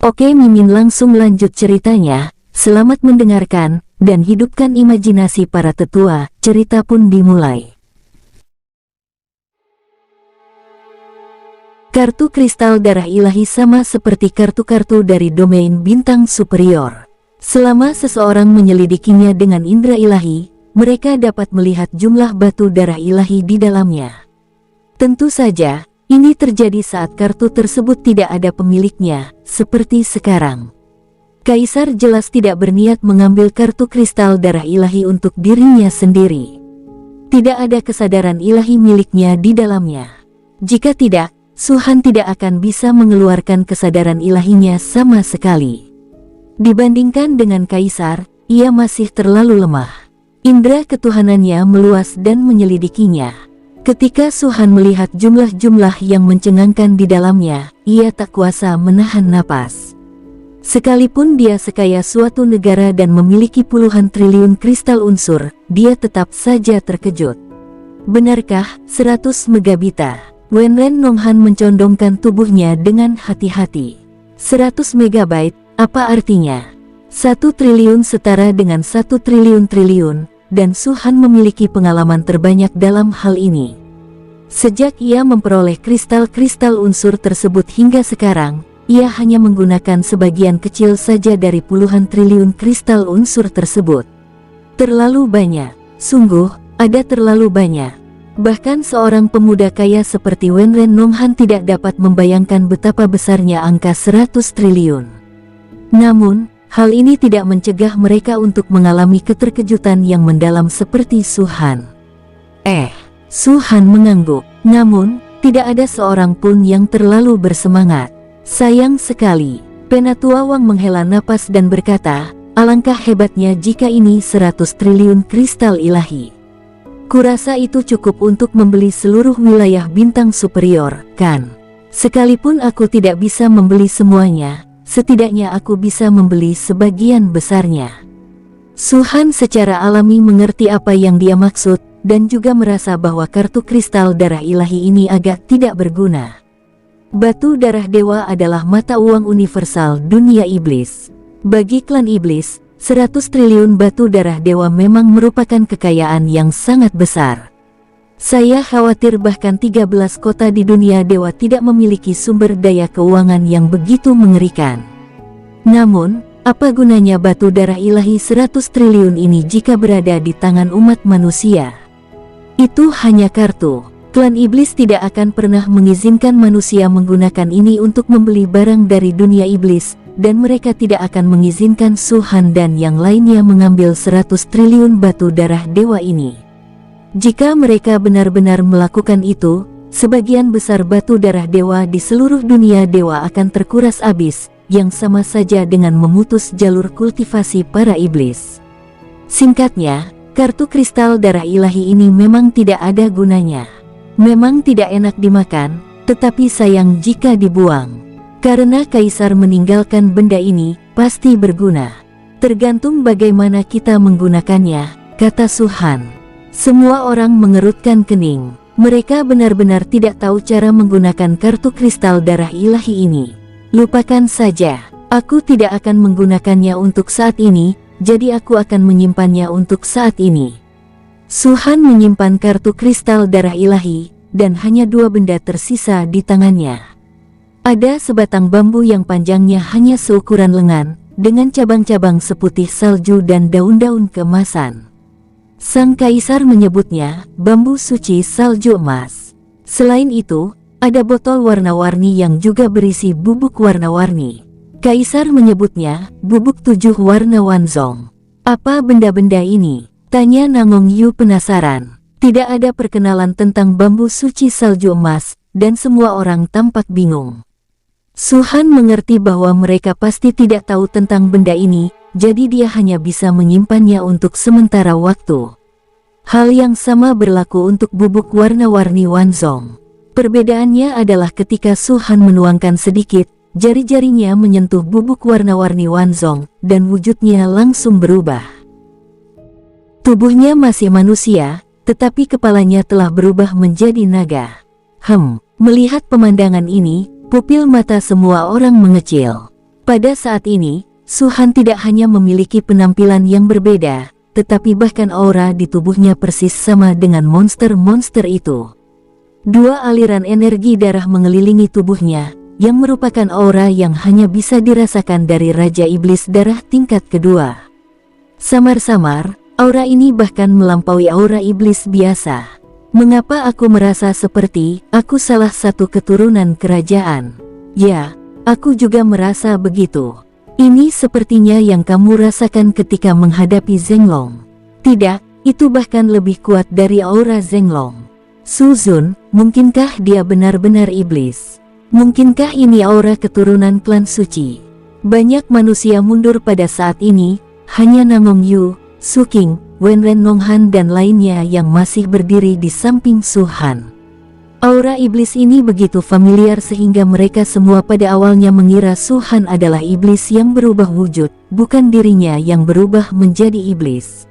Oke, Mimin langsung lanjut ceritanya. Selamat mendengarkan, dan hidupkan imajinasi para tetua. Cerita pun dimulai. Kartu kristal darah ilahi sama seperti kartu-kartu dari domain bintang superior. Selama seseorang menyelidikinya dengan indera ilahi, mereka dapat melihat jumlah batu darah ilahi di dalamnya. Tentu saja, ini terjadi saat kartu tersebut tidak ada pemiliknya, seperti sekarang. Kaisar jelas tidak berniat mengambil kartu kristal darah ilahi untuk dirinya sendiri. Tidak ada kesadaran ilahi miliknya di dalamnya. Jika tidak, Su-Han tidak akan bisa mengeluarkan kesadaran ilahinya sama sekali. Dibandingkan dengan Kaisar, ia masih terlalu lemah. Indera ketuhanannya meluas dan menyelidikinya. Ketika Su-Han melihat jumlah-jumlah yang mencengangkan di dalamnya, ia tak kuasa menahan napas. Sekalipun dia sekaya suatu negara dan memiliki puluhan triliun kristal unsur, dia tetap saja terkejut. Benarkah 100 megabita? Wenren Nonghan mencondongkan tubuhnya dengan hati-hati. 100 megabyte, apa artinya? 1 triliun setara dengan 1 triliun, dan Su-Han memiliki pengalaman terbanyak dalam hal ini. Sejak ia memperoleh kristal-kristal unsur tersebut hingga sekarang, ia hanya menggunakan sebagian kecil saja dari puluhan triliun kristal unsur tersebut. Terlalu banyak, sungguh, ada terlalu banyak. Bahkan seorang pemuda kaya seperti Wenren Nonghan tidak dapat membayangkan betapa besarnya angka 100 triliun. Namun, hal ini tidak mencegah mereka untuk mengalami keterkejutan yang mendalam seperti Su-Han. Su-Han mengangguk, namun, tidak ada seorang pun yang terlalu bersemangat. Sayang sekali. Penatua Wang menghela napas dan berkata, alangkah hebatnya jika ini 100 triliun kristal ilahi. Kurasa itu cukup untuk membeli seluruh wilayah bintang superior, kan? Sekalipun aku tidak bisa membeli semuanya, setidaknya aku bisa membeli sebagian besarnya. Su-Han secara alami mengerti apa yang dia maksud, dan juga merasa bahwa kartu kristal darah ilahi ini agak tidak berguna. Batu darah dewa adalah mata uang universal dunia iblis. Bagi klan iblis, 100 triliun batu darah dewa memang merupakan kekayaan yang sangat besar. Saya khawatir bahkan 13 kota di dunia dewa tidak memiliki sumber daya keuangan yang begitu mengerikan. Namun, apa gunanya batu darah ilahi 100 triliun ini jika berada di tangan umat manusia? Itu hanya kartu. Klan iblis tidak akan pernah mengizinkan manusia menggunakan ini untuk membeli barang dari dunia iblis, dan mereka tidak akan mengizinkan Su-Han dan yang lainnya mengambil 100 triliun batu darah dewa ini. Jika mereka benar-benar melakukan itu, sebagian besar batu darah dewa di seluruh dunia dewa akan terkuras habis, yang sama saja dengan memutus jalur kultivasi para iblis. Singkatnya, kartu kristal darah ilahi ini memang tidak ada gunanya. Memang tidak enak dimakan, tetapi sayang jika dibuang. Karena Kaisar meninggalkan benda ini, pasti berguna. Tergantung bagaimana kita menggunakannya, kata Su-Han. Semua orang mengerutkan kening. Mereka benar-benar tidak tahu cara menggunakan kartu kristal darah ilahi ini. Lupakan saja, aku tidak akan menggunakannya untuk saat ini, jadi aku akan menyimpannya untuk saat ini. Su-Han menyimpan kartu kristal darah ilahi, dan hanya 2 benda tersisa di tangannya. Ada sebatang bambu yang panjangnya hanya seukuran lengan, dengan cabang-cabang seputih salju dan daun-daun kemasan. Sang Kaisar menyebutnya bambu suci salju emas. Selain itu, ada botol warna-warni yang juga berisi bubuk warna-warni. Kaisar menyebutnya bubuk 7 warna Wanzong. Apa benda-benda ini? Tanya Nangong Yu penasaran. Tidak ada perkenalan tentang bambu suci salju emas, dan semua orang tampak bingung. Su-Han mengerti bahwa mereka pasti tidak tahu tentang benda ini, jadi dia hanya bisa menyimpannya untuk sementara waktu. Hal yang sama berlaku untuk bubuk warna-warni Wanzong. Perbedaannya adalah ketika Su-Han menuangkan sedikit, jari-jarinya menyentuh bubuk warna-warni Wanzong, dan wujudnya langsung berubah. Tubuhnya masih manusia, tetapi kepalanya telah berubah menjadi naga. Melihat pemandangan ini, pupil mata semua orang mengecil. Pada saat ini, Su-Han tidak hanya memiliki penampilan yang berbeda, tetapi bahkan aura di tubuhnya persis sama dengan monster-monster itu. Dua aliran energi darah mengelilingi tubuhnya, yang merupakan aura yang hanya bisa dirasakan dari Raja Iblis Darah tingkat kedua. Samar-samar, aura ini bahkan melampaui aura iblis biasa. Mengapa aku merasa seperti aku salah satu keturunan kerajaan? Ya, aku juga merasa begitu. Ini sepertinya yang kamu rasakan ketika menghadapi Zhenglong. Tidak, itu bahkan lebih kuat dari aura Zhenglong. Su Zun, mungkinkah dia benar-benar iblis? Mungkinkah ini aura keturunan klan suci? Banyak manusia mundur pada saat ini, hanya Namong Yu, Su Qing, Wenren Nonghan dan lainnya yang masih berdiri di samping Su-Han. Aura iblis ini begitu familiar sehingga mereka semua pada awalnya mengira Su-Han adalah iblis yang berubah wujud, bukan dirinya yang berubah menjadi iblis.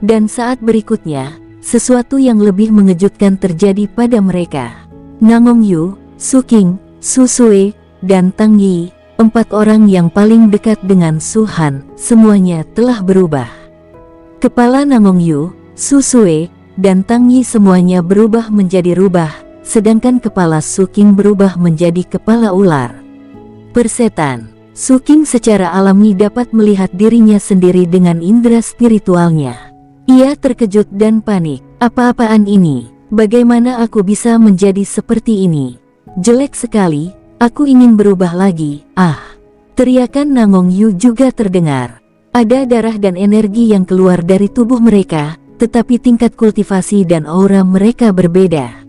Dan saat berikutnya, sesuatu yang lebih mengejutkan terjadi pada mereka. Namong Yu, Su Qing, Su Sue, dan Tang Yi, 4 orang yang paling dekat dengan Su-Han, semuanya telah berubah. Kepala Namong Yu, Su Sue, dan Tang Yi semuanya berubah menjadi rubah, sedangkan kepala Su Qing berubah menjadi kepala ular. Persetan, Su Qing secara alami dapat melihat dirinya sendiri dengan indera spiritualnya. Ia terkejut dan panik. Apa-apaan ini? Bagaimana aku bisa menjadi seperti ini? Jelek sekali, aku ingin berubah lagi. Ah! Teriakan Namong Yu juga terdengar. Ada darah dan energi yang keluar dari tubuh mereka, tetapi tingkat kultivasi dan aura mereka berbeda.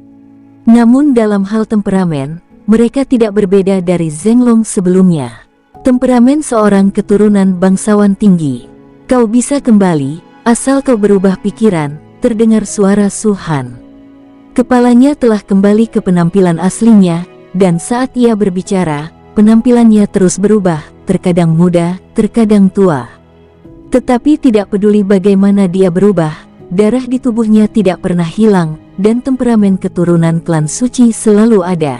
Namun dalam hal temperamen, mereka tidak berbeda dari Zhenglong sebelumnya. Temperamen seorang keturunan bangsawan tinggi. Kau bisa kembali, asal kau berubah pikiran, terdengar suara Su-Han. Kepalanya telah kembali ke penampilan aslinya, dan saat ia berbicara, penampilannya terus berubah, terkadang muda, terkadang tua. Tetapi tidak peduli bagaimana dia berubah, darah di tubuhnya tidak pernah hilang, dan temperamen keturunan klan suci selalu ada.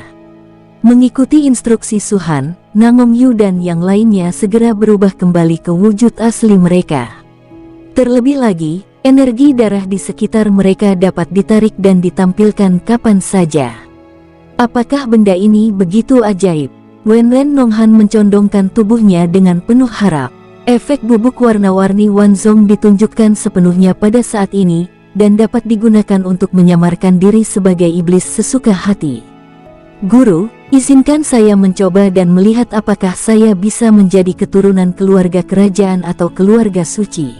Mengikuti instruksi Su-Han, Namong Yu dan yang lainnya segera berubah kembali ke wujud asli mereka. Terlebih lagi, energi darah di sekitar mereka dapat ditarik dan ditampilkan kapan saja. Apakah benda ini begitu ajaib? Wenren Nonghan mencondongkan tubuhnya dengan penuh harap. Efek bubuk warna-warni Wanzong ditunjukkan sepenuhnya pada saat ini, dan dapat digunakan untuk menyamarkan diri sebagai iblis sesuka hati. Guru, izinkan saya mencoba dan melihat apakah saya bisa menjadi keturunan keluarga kerajaan atau keluarga suci.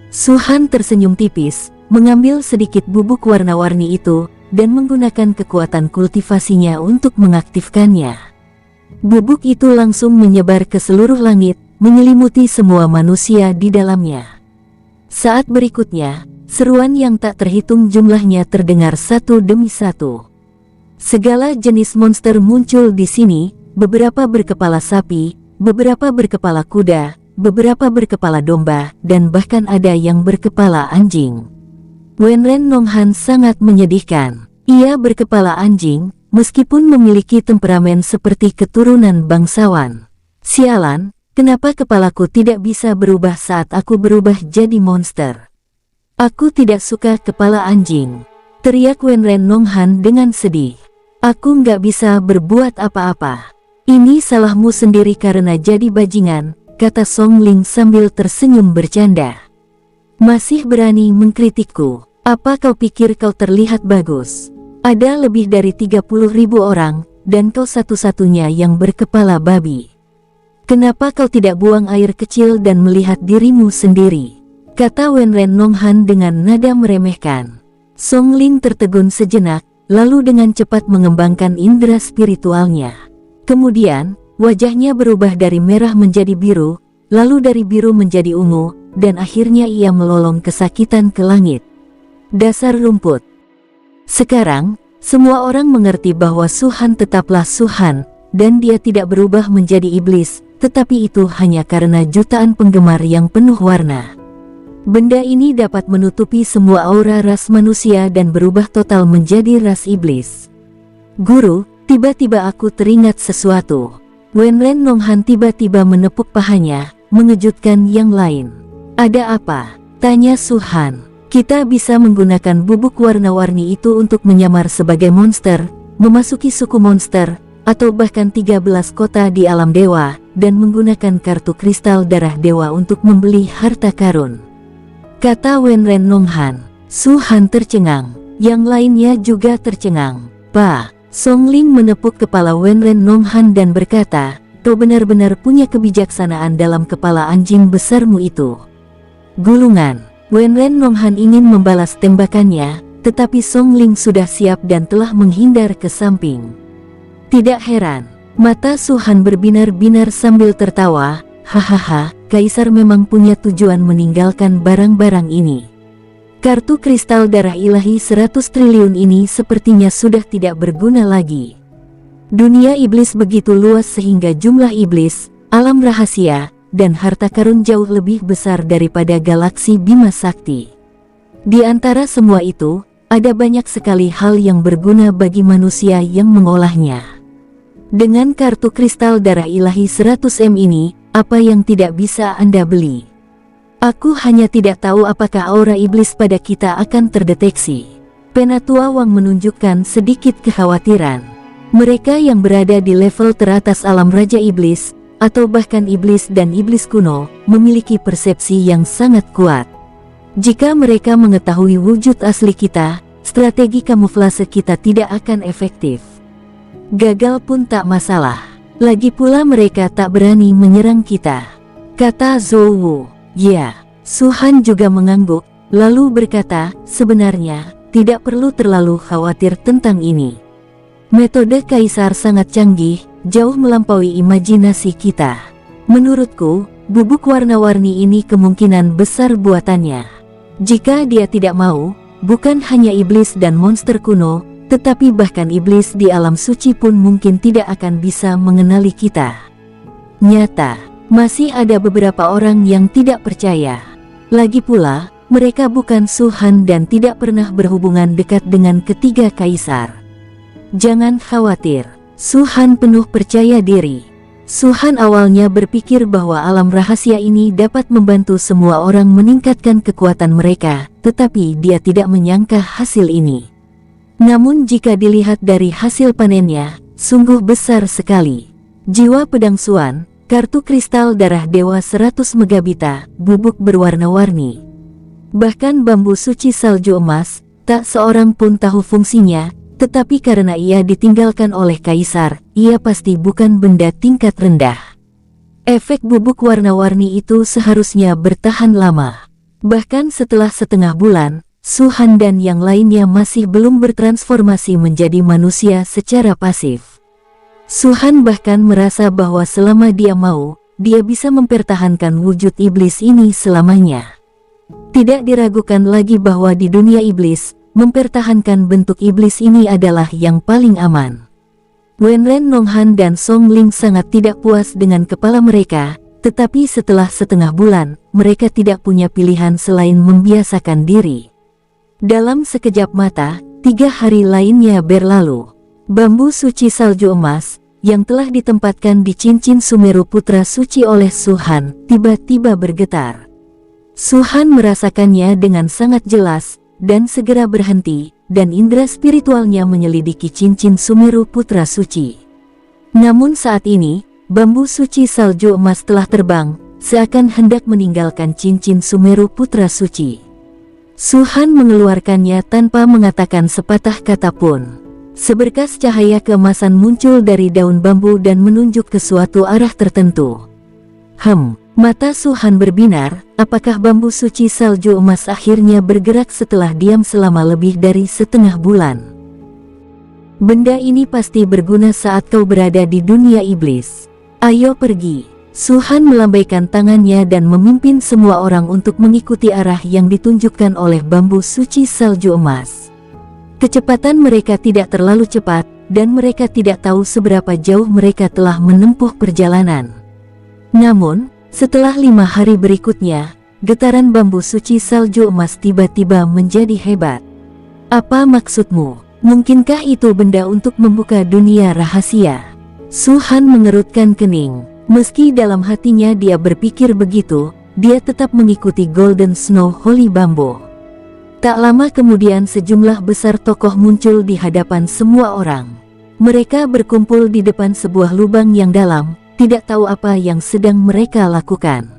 Su-Han tersenyum tipis, mengambil sedikit bubuk warna-warni itu, dan menggunakan kekuatan kultivasinya untuk mengaktifkannya. Bubuk itu langsung menyebar ke seluruh langit, menyelimuti semua manusia di dalamnya. Saat berikutnya, seruan yang tak terhitung jumlahnya terdengar satu demi satu. Segala jenis monster muncul di sini, beberapa berkepala sapi, beberapa berkepala kuda, beberapa berkepala domba, dan bahkan ada yang berkepala anjing. Wenren Nonghan sangat menyedihkan. Ia berkepala anjing, meskipun memiliki temperamen seperti keturunan bangsawan. Sialan, kenapa kepalaku tidak bisa berubah saat aku berubah jadi monster? Aku tidak suka kepala anjing, teriak Wenren Nonghan dengan sedih. Aku nggak bisa berbuat apa-apa. Ini salahmu sendiri karena jadi bajingan, kata Song Ling sambil tersenyum bercanda. Masih berani mengkritikku? Apa kau pikir kau terlihat bagus? Ada lebih dari 30.000 orang, dan kau satu-satunya yang berkepala babi. Kenapa kau tidak buang air kecil dan melihat dirimu sendiri? Kata Wenren Nonghan dengan nada meremehkan. Song Ling tertegun sejenak, lalu dengan cepat mengembangkan indera spiritualnya. Kemudian, wajahnya berubah dari merah menjadi biru, lalu dari biru menjadi ungu, dan akhirnya ia melolong kesakitan ke langit. Dasar rumput. Sekarang, semua orang mengerti bahwa Su-Han tetaplah Su-Han, dan dia tidak berubah menjadi iblis, tetapi itu hanya karena jutaan penggemar yang penuh warna. Benda ini dapat menutupi semua aura ras manusia dan berubah total menjadi ras iblis. Guru, tiba-tiba aku teringat sesuatu. Wenren Nonghan tiba-tiba menepuk pahanya, mengejutkan yang lain. "Ada apa?" tanya Su Han. "Kita bisa menggunakan bubuk warna-warni itu untuk menyamar sebagai monster, memasuki suku monster, atau bahkan 13 kota di alam dewa, dan menggunakan kartu kristal darah dewa untuk membeli harta karun," kata Wenren Nonghan. Su Han tercengang, yang lainnya juga tercengang. "Pa." Song Ling menepuk kepala Wenren Nonghan dan berkata, "Kau benar-benar punya kebijaksanaan dalam kepala anjing besarmu itu." Gulungan. Wenren Nonghan ingin membalas tembakannya, tetapi Song Ling sudah siap dan telah menghindar ke samping. Tidak heran, mata Su Han berbinar-binar sambil tertawa. "Hahaha, Kaisar memang punya tujuan meninggalkan barang-barang ini. Kartu kristal darah ilahi 100 triliun ini sepertinya sudah tidak berguna lagi. Dunia iblis begitu luas sehingga jumlah iblis, alam rahasia, dan harta karun jauh lebih besar daripada galaksi Bima Sakti. Di antara semua itu, ada banyak sekali hal yang berguna bagi manusia yang mengolahnya. Dengan kartu kristal darah ilahi 100M ini, apa yang tidak bisa Anda beli? Aku hanya tidak tahu apakah aura iblis pada kita akan terdeteksi." Penatua Wang menunjukkan sedikit kekhawatiran. Mereka yang berada di level teratas alam Raja Iblis, atau bahkan iblis dan iblis kuno, memiliki persepsi yang sangat kuat. Jika mereka mengetahui wujud asli kita, strategi kamuflase kita tidak akan efektif. Gagal pun tak masalah. Lagi pula mereka tak berani menyerang kita, kata Zhou Wu. "Ya." Su Han juga mengangguk, lalu berkata, "Sebenarnya, tidak perlu terlalu khawatir tentang ini. Metode Kaisar sangat canggih, jauh melampaui imajinasi kita. Menurutku, bubuk warna-warni ini kemungkinan besar buatannya. Jika dia tidak mau, bukan hanya iblis dan monster kuno, tetapi bahkan iblis di alam suci pun mungkin tidak akan bisa mengenali kita." Nyata, masih ada beberapa orang yang tidak percaya. Lagi pula, mereka bukan Su Han dan tidak pernah berhubungan dekat dengan ketiga kaisar. "Jangan khawatir." Su Han penuh percaya diri. Su Han awalnya berpikir bahwa alam rahasia ini dapat membantu semua orang meningkatkan kekuatan mereka, tetapi dia tidak menyangka hasil ini. Namun jika dilihat dari hasil panennya, sungguh besar sekali. Jiwa pedang Suan, kartu kristal darah dewa 100 megabita, bubuk berwarna-warni. Bahkan bambu suci salju emas, tak seorang pun tahu fungsinya, tetapi karena ia ditinggalkan oleh kaisar, ia pasti bukan benda tingkat rendah. Efek bubuk warna-warni itu seharusnya bertahan lama. Bahkan setelah setengah bulan, Su Han dan yang lainnya masih belum bertransformasi menjadi manusia secara pasif. Su Han bahkan merasa bahwa selama dia mau, dia bisa mempertahankan wujud iblis ini selamanya. Tidak diragukan lagi bahwa di dunia iblis, mempertahankan bentuk iblis ini adalah yang paling aman. Wenren Nonghan dan Song Ling sangat tidak puas dengan kepala mereka, tetapi setelah setengah bulan, mereka tidak punya pilihan selain membiasakan diri. Dalam sekejap mata, 3 hari lainnya berlalu. Bambu suci salju emas, yang telah ditempatkan di cincin Sumeru Putra Suci oleh Su Han, tiba-tiba bergetar. Su Han merasakannya dengan sangat jelas, dan segera berhenti, dan indera spiritualnya menyelidiki cincin Sumeru Putra Suci. Namun saat ini, bambu suci salju emas telah terbang, seakan hendak meninggalkan cincin Sumeru Putra Suci. Su Han mengeluarkannya tanpa mengatakan sepatah kata pun. Seberkas cahaya keemasan muncul dari daun bambu dan menunjuk ke suatu arah tertentu. Mata Su Han berbinar, apakah bambu suci salju emas akhirnya bergerak setelah diam selama lebih dari setengah bulan? Benda ini pasti berguna saat kau berada di dunia iblis. Ayo pergi. Su Han melambaikan tangannya dan memimpin semua orang untuk mengikuti arah yang ditunjukkan oleh bambu suci salju emas. Kecepatan mereka tidak terlalu cepat, dan mereka tidak tahu seberapa jauh mereka telah menempuh perjalanan. Namun, setelah 5 hari berikutnya, getaran bambu suci salju emas tiba-tiba menjadi hebat. Apa maksudmu? Mungkinkah itu benda untuk membuka dunia rahasia? Su Han mengerutkan kening. Meski dalam hatinya dia berpikir begitu, dia tetap mengikuti Golden Snow Holy Bamboo. Tak lama kemudian sejumlah besar tokoh muncul di hadapan semua orang. Mereka berkumpul di depan sebuah lubang yang dalam, tidak tahu apa yang sedang mereka lakukan.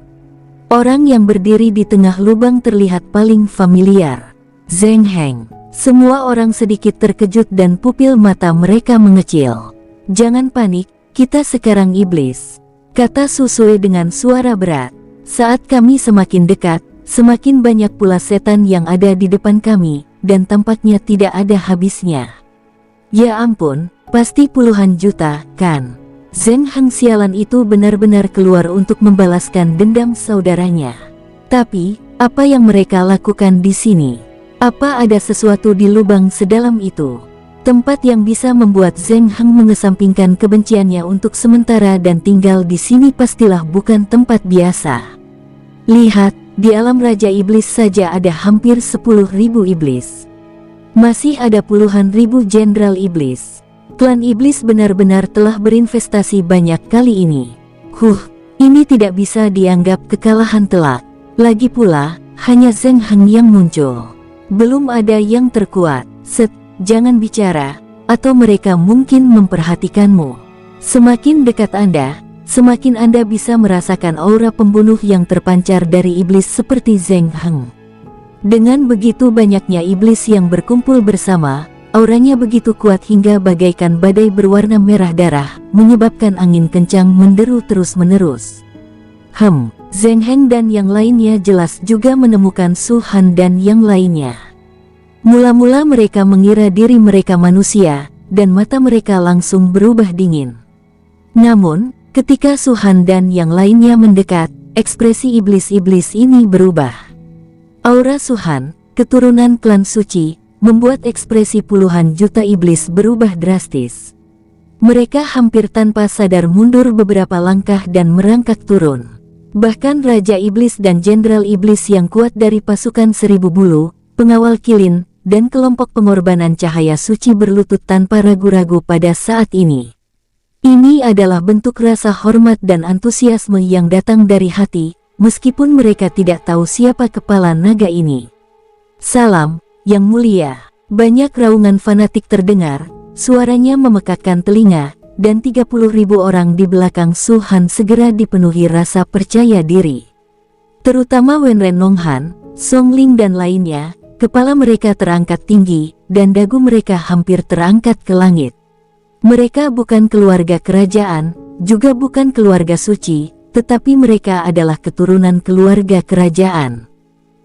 Orang yang berdiri di tengah lubang terlihat paling familiar. Zheng Heng. Semua orang sedikit terkejut dan pupil mata mereka mengecil. "Jangan panik, kita sekarang iblis," kata Su Sui dengan suara berat. "Saat kami semakin dekat, semakin banyak pula setan yang ada di depan kami, dan tampaknya tidak ada habisnya." "Ya ampun, pasti puluhan juta, kan?" Zheng Heng sialan itu benar-benar keluar untuk membalaskan dendam saudaranya. Tapi, apa yang mereka lakukan di sini? Apa ada sesuatu di lubang sedalam itu? Tempat yang bisa membuat Zheng Heng mengesampingkan kebenciannya untuk sementara dan tinggal di sini pastilah bukan tempat biasa. Lihat, di alam Raja Iblis saja ada hampir 10.000 iblis. Masih ada puluhan ribu jenderal iblis. Klan iblis benar-benar telah berinvestasi banyak kali ini. Ini tidak bisa dianggap kekalahan telak. Lagi pula, hanya Zheng Heng yang muncul. Belum ada yang terkuat. Jangan bicara, atau mereka mungkin memperhatikanmu. Semakin dekat Anda, semakin Anda bisa merasakan aura pembunuh yang terpancar dari iblis seperti Zheng Heng. Dengan begitu banyaknya iblis yang berkumpul bersama, auranya begitu kuat hingga bagaikan badai berwarna merah darah, menyebabkan angin kencang menderu terus-menerus. Zheng Heng dan yang lainnya jelas juga menemukan Su Han dan yang lainnya. Mula-mula mereka mengira diri mereka manusia, dan mata mereka langsung berubah dingin. Namun, ketika Su Han dan yang lainnya mendekat, ekspresi iblis-iblis ini berubah. Aura Su Han, keturunan klan suci, membuat ekspresi puluhan juta iblis berubah drastis. Mereka hampir tanpa sadar mundur beberapa langkah dan merangkak turun. Bahkan Raja Iblis dan Jenderal Iblis yang kuat dari pasukan Seribu Bulu, pengawal kilin, dan kelompok pengorbanan cahaya suci berlutut tanpa ragu-ragu pada saat ini. Ini adalah bentuk rasa hormat dan antusiasme yang datang dari hati, meskipun mereka tidak tahu siapa kepala naga ini. "Salam, Yang Mulia." Banyak raungan fanatik terdengar, suaranya memekakkan telinga, dan 30.000 orang di belakang Su Han segera dipenuhi rasa percaya diri. Terutama Wenren Nonghan, Song Ling dan lainnya. Kepala mereka terangkat tinggi, dan dagu mereka hampir terangkat ke langit. Mereka bukan keluarga kerajaan, juga bukan keluarga suci, tetapi mereka adalah keturunan keluarga kerajaan.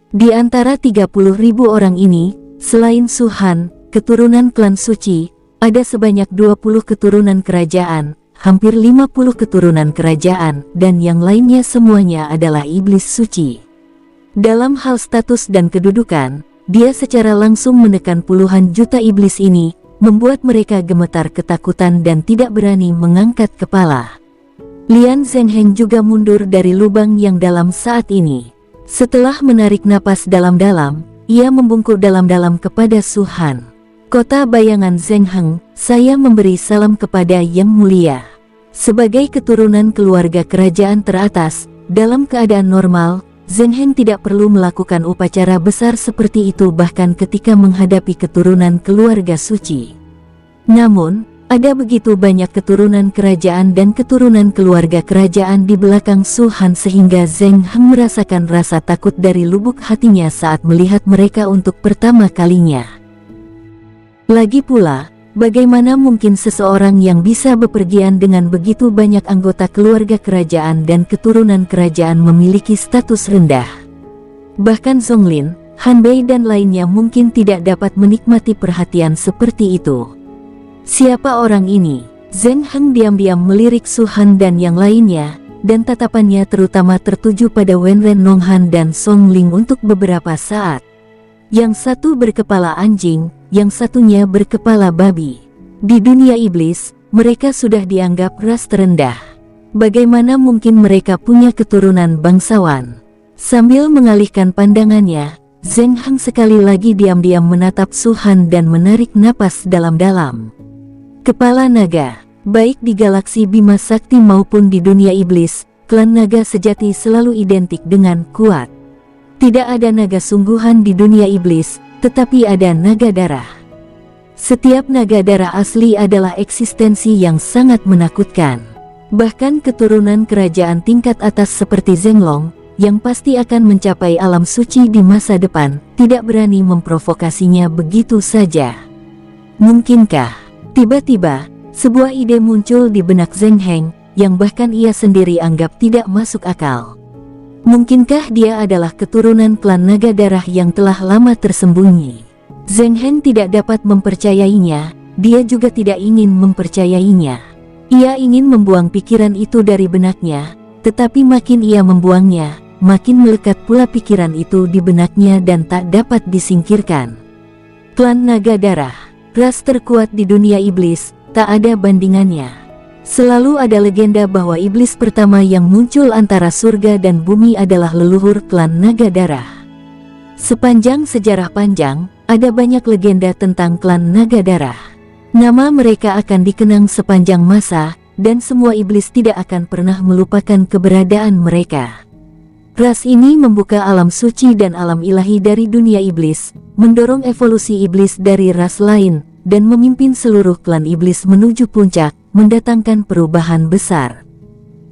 Di antara 30.000 orang ini, selain Su Han, keturunan klan suci, ada sebanyak 20 keturunan kerajaan, hampir 50 keturunan kerajaan, dan yang lainnya semuanya adalah iblis suci. Dalam hal status dan kedudukan, dia secara langsung menekan puluhan juta iblis ini, membuat mereka gemetar ketakutan dan tidak berani mengangkat kepala. Lian Zheng Heng juga mundur dari lubang yang dalam saat ini. Setelah menarik napas dalam-dalam, ia membungkuk dalam-dalam kepada Su Han. "Kota bayangan Zheng Heng, saya memberi salam kepada Yang Mulia." Sebagai keturunan keluarga kerajaan teratas, dalam keadaan normal, Zheng Heng tidak perlu melakukan upacara besar seperti itu bahkan ketika menghadapi keturunan keluarga suci. Namun, ada begitu banyak keturunan kerajaan dan keturunan keluarga kerajaan di belakang Su Han sehingga Zheng Heng merasakan rasa takut dari lubuk hatinya saat melihat mereka untuk pertama kalinya. Lagi pula, bagaimana mungkin seseorang yang bisa bepergian dengan begitu banyak anggota keluarga kerajaan dan keturunan kerajaan memiliki status rendah? Bahkan Zonglin, Han Bei dan lainnya mungkin tidak dapat menikmati perhatian seperti itu. Siapa orang ini? Zheng Heng diam-diam melirik Su Han dan yang lainnya, dan tatapannya terutama tertuju pada Wenren Nonghan dan Song Ling untuk beberapa saat. Yang satu berkepala anjing, yang satunya berkepala babi. Di dunia iblis, mereka sudah dianggap ras terendah. Bagaimana mungkin mereka punya keturunan bangsawan? Sambil mengalihkan pandangannya, Zheng Heng sekali lagi diam-diam menatap Su Han dan menarik napas dalam-dalam. Kepala naga. Baik di galaksi Bima Sakti maupun di dunia iblis, klan naga sejati selalu identik dengan kuat. Tidak ada naga sungguhan di dunia iblis, tetapi ada naga darah. Setiap naga darah asli adalah eksistensi yang sangat menakutkan. Bahkan keturunan kerajaan tingkat atas seperti Zenglong, yang pasti akan mencapai alam suci di masa depan, tidak berani memprovokasinya begitu saja. Mungkinkah tiba-tiba sebuah ide muncul di benak Zheng Heng, yang bahkan ia sendiri anggap tidak masuk akal? Mungkinkah dia adalah keturunan klan naga darah yang telah lama tersembunyi? Zheng Heng tidak dapat mempercayainya, dia juga tidak ingin mempercayainya. Ia ingin membuang pikiran itu dari benaknya, tetapi makin ia membuangnya, makin melekat pula pikiran itu di benaknya dan tak dapat disingkirkan. Klan naga darah, ras terkuat di dunia iblis, tak ada bandingannya. Selalu ada legenda bahwa iblis pertama yang muncul antara surga dan bumi adalah leluhur klan naga darah. Sepanjang sejarah panjang, ada banyak legenda tentang klan naga darah. Nama mereka akan dikenang sepanjang masa, dan semua iblis tidak akan pernah melupakan keberadaan mereka. Ras ini membuka alam suci dan alam ilahi dari dunia iblis, mendorong evolusi iblis dari ras lain, dan memimpin seluruh klan iblis menuju puncak, mendatangkan perubahan besar.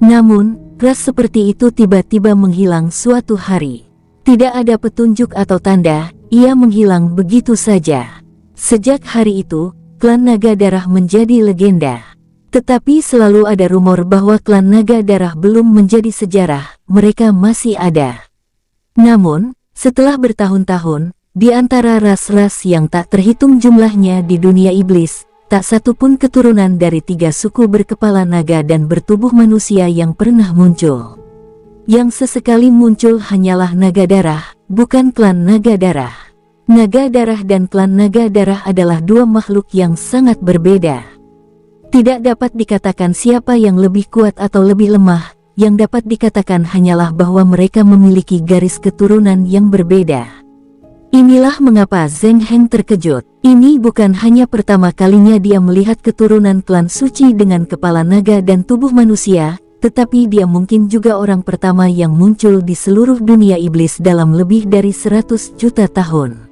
Namun, ras seperti itu tiba-tiba menghilang suatu hari. Tidak ada petunjuk atau tanda, ia menghilang begitu saja. Sejak hari itu, klan naga darah menjadi legenda. Tetapi selalu ada rumor bahwa klan naga darah belum menjadi sejarah, mereka masih ada. Namun, setelah bertahun-tahun, di antara ras-ras yang tak terhitung jumlahnya di dunia iblis, tak satu pun keturunan dari 3 suku berkepala naga dan bertubuh manusia yang pernah muncul. Yang sesekali muncul hanyalah naga darah, bukan klan naga darah. Naga darah dan klan naga darah adalah dua makhluk yang sangat berbeda. Tidak dapat dikatakan siapa yang lebih kuat atau lebih lemah, yang dapat dikatakan hanyalah bahwa mereka memiliki garis keturunan yang berbeda. Inilah mengapa Zheng Heng terkejut. Ini bukan hanya pertama kalinya dia melihat keturunan klan suci dengan kepala naga dan tubuh manusia, tetapi dia mungkin juga orang pertama yang muncul di seluruh dunia iblis dalam lebih dari 100 juta tahun.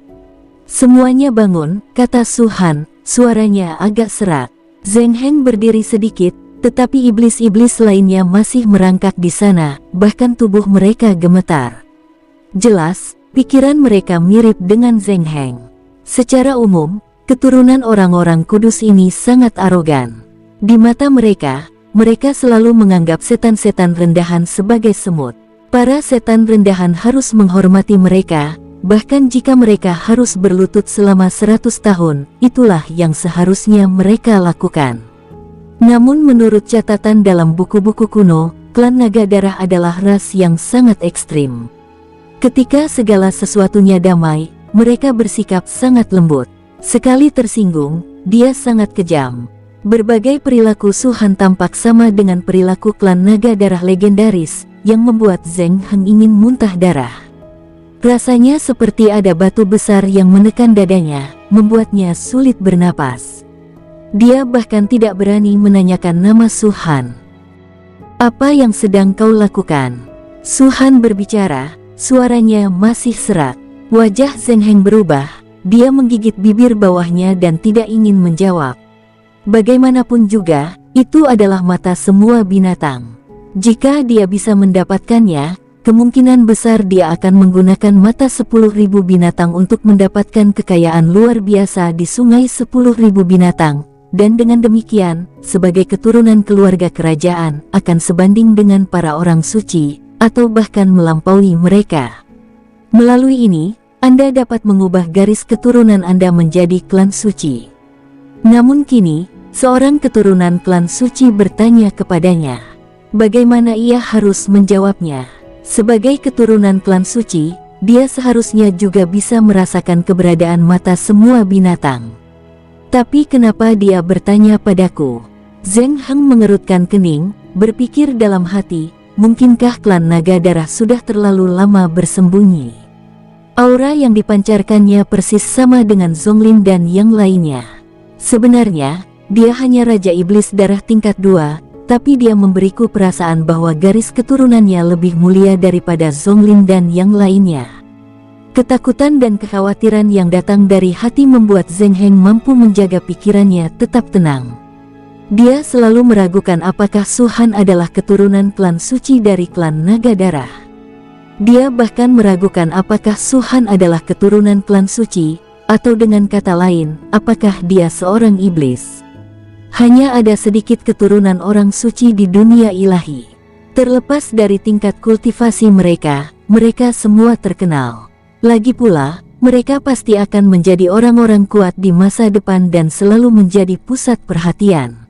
Semuanya bangun, kata Suhan, suaranya agak serak. Zheng Heng berdiri sedikit, tetapi iblis-iblis lainnya masih merangkak di sana, bahkan tubuh mereka gemetar. Jelas, pikiran mereka mirip dengan Zheng Heng. Secara umum, keturunan orang-orang kudus ini sangat arogan. Di mata mereka, mereka selalu menganggap setan-setan rendahan sebagai semut. Para setan rendahan harus menghormati mereka, bahkan jika mereka harus berlutut selama 100 tahun, itulah yang seharusnya mereka lakukan. Namun menurut catatan dalam buku-buku kuno, klan naga darah adalah ras yang sangat ekstrim. Ketika segala sesuatunya damai, mereka bersikap sangat lembut. Sekali tersinggung, dia sangat kejam. Berbagai perilaku Suhan tampak sama dengan perilaku klan naga darah legendaris, yang membuat Zheng Heng ingin muntah darah. Rasanya seperti ada batu besar yang menekan dadanya, membuatnya sulit bernapas. Dia bahkan tidak berani menanyakan nama Suhan. "Apa yang sedang kau lakukan?" Suhan berbicara, suaranya masih serak. Wajah Zheng Heng berubah, dia menggigit bibir bawahnya dan tidak ingin menjawab. Bagaimanapun juga, itu adalah mata semua binatang. Jika dia bisa mendapatkannya, kemungkinan besar dia akan menggunakan mata 10.000 binatang untuk mendapatkan kekayaan luar biasa di sungai 10.000 binatang. Dan dengan demikian, sebagai keturunan keluarga kerajaan, akan sebanding dengan para orang suci, atau bahkan melampaui mereka. Melalui ini, Anda dapat mengubah garis keturunan Anda menjadi klan suci. Namun kini, seorang keturunan klan suci bertanya kepadanya. Bagaimana ia harus menjawabnya? Sebagai keturunan klan suci, dia seharusnya juga bisa merasakan keberadaan mata semua binatang. Tapi kenapa dia bertanya padaku? Zheng Heng mengerutkan kening, berpikir dalam hati, mungkinkah klan naga darah sudah terlalu lama bersembunyi? Aura yang dipancarkannya persis sama dengan Zonglin dan yang lainnya. Sebenarnya, dia hanya Raja Iblis Darah tingkat 2, tapi dia memberiku perasaan bahwa garis keturunannya lebih mulia daripada Zonglin dan yang lainnya. Ketakutan dan kekhawatiran yang datang dari hati membuat Zheng Heng mampu menjaga pikirannya tetap tenang. Dia selalu meragukan apakah Su Han adalah keturunan klan suci dari klan Naga Darah. Dia bahkan meragukan apakah Su Han adalah keturunan klan suci, atau dengan kata lain, apakah dia seorang iblis. Hanya ada sedikit keturunan orang suci di dunia ilahi. Terlepas dari tingkat kultivasi mereka, mereka semua terkenal. Lagi pula, mereka pasti akan menjadi orang-orang kuat di masa depan dan selalu menjadi pusat perhatian.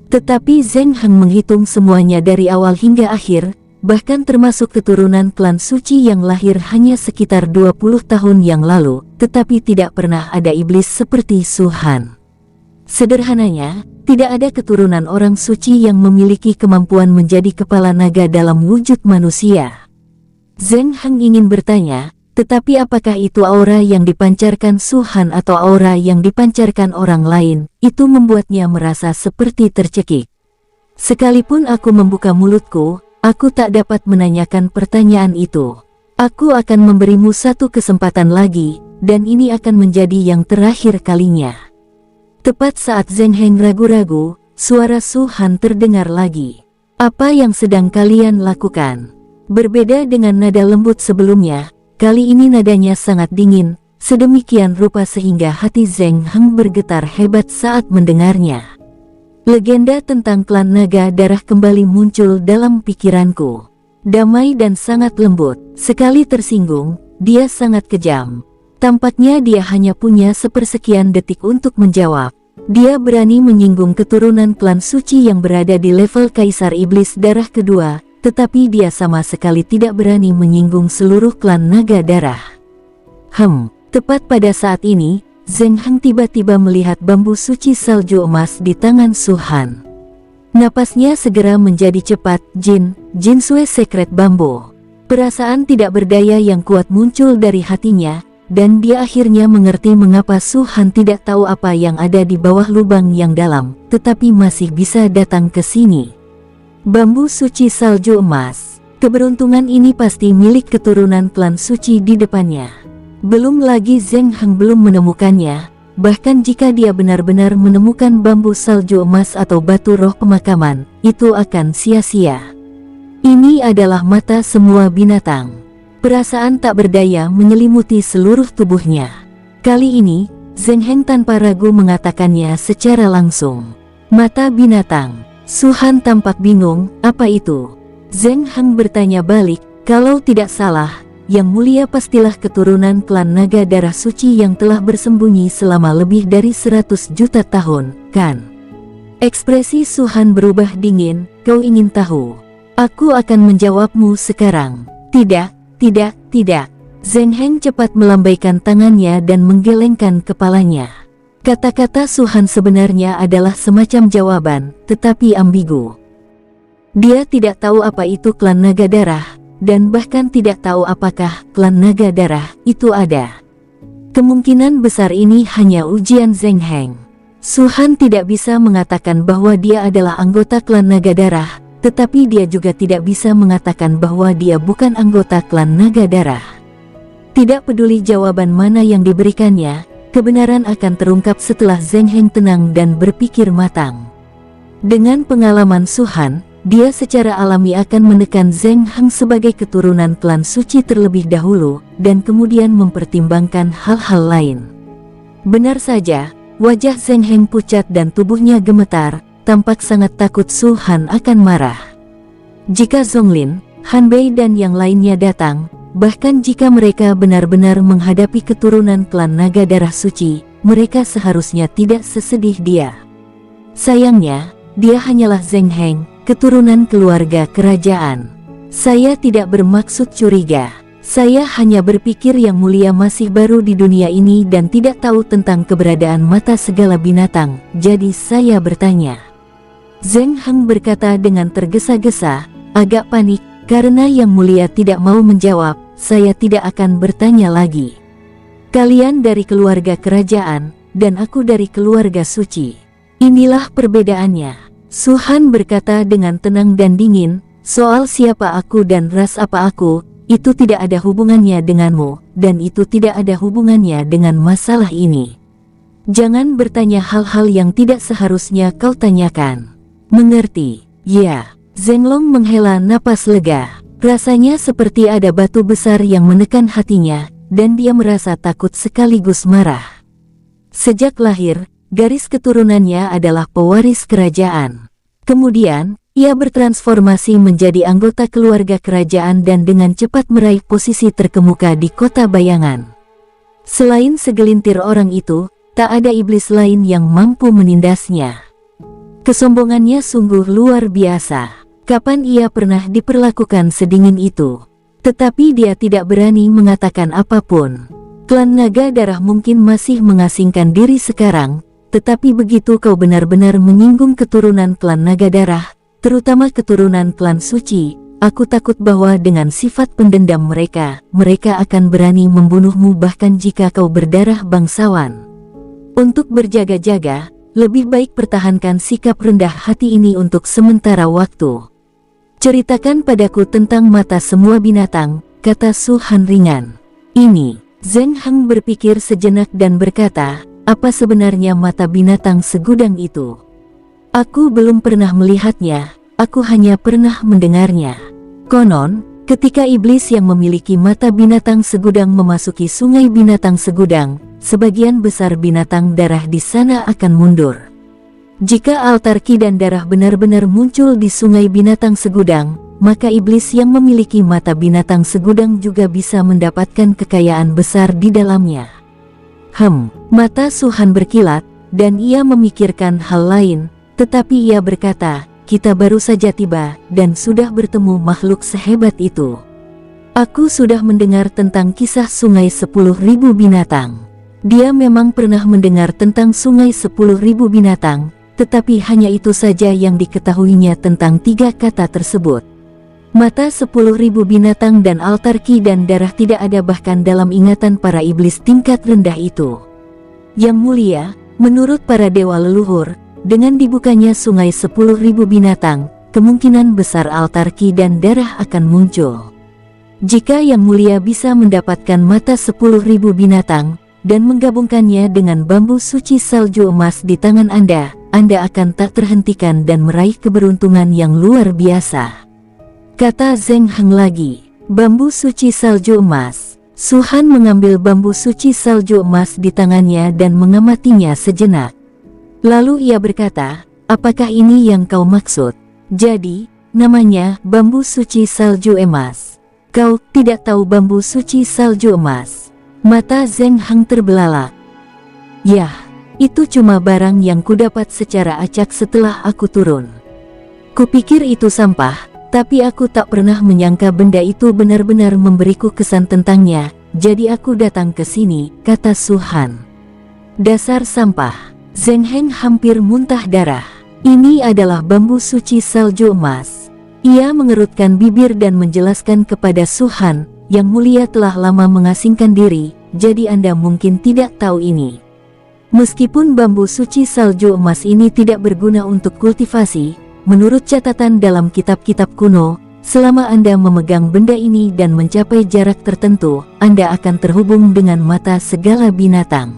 Tetapi Zheng Heng menghitung semuanya dari awal hingga akhir, bahkan termasuk keturunan klan suci yang lahir hanya sekitar 20 tahun yang lalu, tetapi tidak pernah ada iblis seperti Su Han. Sederhananya, tidak ada keturunan orang suci yang memiliki kemampuan menjadi kepala naga dalam wujud manusia. Zheng Heng ingin bertanya, tetapi apakah itu aura yang dipancarkan Su Han atau aura yang dipancarkan orang lain? Itu membuatnya merasa seperti tercekik. Sekalipun aku membuka mulutku, aku tak dapat menanyakan pertanyaan itu. Aku akan memberimu satu kesempatan lagi, dan ini akan menjadi yang terakhir kalinya. Tepat saat Zheng Heng ragu-ragu, suara Su Han terdengar lagi. Apa yang sedang kalian lakukan? Berbeda dengan nada lembut sebelumnya, kali ini nadanya sangat dingin, sedemikian rupa sehingga hati Zheng Heng bergetar hebat saat mendengarnya. Legenda tentang klan Naga Darah kembali muncul dalam pikiranku. Damai dan sangat lembut, sekali tersinggung, dia sangat kejam. Tampaknya dia hanya punya sepersekian detik untuk menjawab. Dia berani menyinggung keturunan klan suci yang berada di level Kaisar Iblis Darah kedua, tetapi dia sama sekali tidak berani menyinggung seluruh klan Naga Darah. Tepat pada saat ini, Zheng Heng tiba-tiba melihat bambu suci salju emas di tangan Su Han. Napasnya segera menjadi cepat. Jinsue Secret Bambu. Perasaan tidak berdaya yang kuat muncul dari hatinya, dan dia akhirnya mengerti mengapa Su Han tidak tahu apa yang ada di bawah lubang yang dalam, tetapi masih bisa datang ke sini. Bambu suci salju emas. Keberuntungan ini pasti milik keturunan klan suci di depannya. Belum lagi Zheng Heng belum menemukannya, bahkan jika dia benar-benar menemukan bambu salju emas atau batu roh pemakaman, itu akan sia-sia. Ini adalah mata semua binatang. Perasaan tak berdaya menyelimuti seluruh tubuhnya. Kali ini, Zheng Heng tanpa ragu mengatakannya secara langsung. Mata binatang. Su Han tampak bingung, apa itu? Zheng Heng bertanya balik, kalau tidak salah, Yang Mulia pastilah keturunan klan Naga Darah Suci yang telah bersembunyi selama lebih dari 100 juta tahun, kan? Ekspresi Su Han berubah dingin, kau ingin tahu? Aku akan menjawabmu sekarang. Tidak. Zheng Heng cepat melambaikan tangannya dan menggelengkan kepalanya. Kata-kata Su Han sebenarnya adalah semacam jawaban, tetapi ambigu. Dia tidak tahu apa itu klan Naga Darah, dan bahkan tidak tahu apakah klan Naga Darah itu ada. Kemungkinan besar ini hanya ujian Zheng Heng. Su Han tidak bisa mengatakan bahwa dia adalah anggota klan Naga Darah, tetapi dia juga tidak bisa mengatakan bahwa dia bukan anggota klan Naga Darah. Tidak peduli jawaban mana yang diberikannya, kebenaran akan terungkap setelah Zheng Heng tenang dan berpikir matang. Dengan pengalaman Su Han, dia secara alami akan menekan Zheng Heng sebagai keturunan klan suci terlebih dahulu, dan kemudian mempertimbangkan hal-hal lain. Benar saja, wajah Zheng Heng pucat dan tubuhnya gemetar, tampak sangat takut Su Han akan marah. Jika Zonglin, Han Bei dan yang lainnya datang, bahkan jika mereka benar-benar menghadapi keturunan klan Naga Darah Suci, mereka seharusnya tidak sesedih dia. Sayangnya, dia hanyalah Zheng Heng, keturunan keluarga kerajaan. Saya tidak bermaksud curiga. Saya hanya berpikir Yang Mulia masih baru di dunia ini dan tidak tahu tentang keberadaan mata segala binatang, jadi saya bertanya. Zheng Heng berkata dengan tergesa-gesa, agak panik, karena Yang Mulia tidak mau menjawab. Saya tidak akan bertanya lagi. Kalian dari keluarga kerajaan, dan aku dari keluarga suci. Inilah perbedaannya. Su Han berkata dengan tenang dan dingin, soal siapa aku dan ras apa aku, itu tidak ada hubungannya denganmu, dan itu tidak ada hubungannya dengan masalah ini. Jangan bertanya hal-hal yang tidak seharusnya kau tanyakan. Mengerti? Ya. Zhenglong menghela napas lega. Rasanya seperti ada batu besar yang menekan hatinya, dan dia merasa takut sekaligus marah. Sejak lahir, garis keturunannya adalah pewaris kerajaan. Kemudian, ia bertransformasi menjadi anggota keluarga kerajaan dan dengan cepat meraih posisi terkemuka di kota bayangan. Selain segelintir orang itu, tak ada iblis lain yang mampu menindasnya. Kesombongannya sungguh luar biasa. Kapan ia pernah diperlakukan sedingin itu? Tetapi dia tidak berani mengatakan apapun. Klan Naga Darah mungkin masih mengasingkan diri sekarang, tetapi begitu kau benar-benar menyinggung keturunan klan Naga Darah, terutama keturunan klan Suci, aku takut bahwa dengan sifat pendendam mereka akan berani membunuhmu bahkan jika kau berdarah bangsawan. Untuk berjaga-jaga, lebih baik pertahankan sikap rendah hati ini untuk sementara waktu. Ceritakan padaku tentang mata semua binatang, kata Su Han ringan. Ini, Zheng Heng berpikir sejenak dan berkata, apa sebenarnya mata binatang segudang itu? Aku belum pernah melihatnya, aku hanya pernah mendengarnya. Konon, ketika iblis yang memiliki mata binatang segudang memasuki sungai binatang segudang, sebagian besar binatang darah di sana akan mundur. Jika altar ki dan darah benar-benar muncul di sungai binatang segudang, maka iblis yang memiliki mata binatang segudang juga bisa mendapatkan kekayaan besar di dalamnya. Mata Su Han berkilat, dan ia memikirkan hal lain, tetapi ia berkata, kita baru saja tiba, dan sudah bertemu makhluk sehebat itu. Aku sudah mendengar tentang kisah sungai 10.000 binatang. Dia memang pernah mendengar tentang sungai 10.000 binatang, tetapi hanya itu saja yang diketahuinya tentang 3 kata tersebut. Mata 10.000 binatang dan altar ki dan darah tidak ada bahkan dalam ingatan para iblis tingkat rendah itu. Yang mulia, menurut para dewa leluhur, dengan dibukanya sungai 10.000 binatang, kemungkinan besar altar ki dan darah akan muncul. Jika Yang Mulia bisa mendapatkan mata 10.000 binatang, dan menggabungkannya dengan bambu suci salju emas di tangan Anda akan tak terhentikan dan meraih keberuntungan yang luar biasa. Kata Zheng Heng lagi, bambu suci salju emas. Su Han mengambil bambu suci salju emas di tangannya dan mengamatinya sejenak. Lalu ia berkata, apakah ini yang kau maksud? Jadi, namanya bambu suci salju emas. Kau tidak tahu bambu suci salju emas? Mata Zheng Heng terbelalak. Yah, itu cuma barang yang kudapat secara acak setelah aku turun. Kupikir itu sampah, tapi aku tak pernah menyangka benda itu benar-benar memberiku kesan tentangnya, jadi aku datang ke sini, kata Su Han. Dasar sampah. Zheng Heng hampir muntah darah. Ini adalah bambu suci salju emas. Ia mengerutkan bibir dan menjelaskan kepada Su Han, Yang Mulia telah lama mengasingkan diri, jadi Anda mungkin tidak tahu ini. Meskipun bambu suci salju emas ini tidak berguna untuk kultivasi, menurut catatan dalam kitab-kitab kuno, selama Anda memegang benda ini dan mencapai jarak tertentu, Anda akan terhubung dengan mata segala binatang.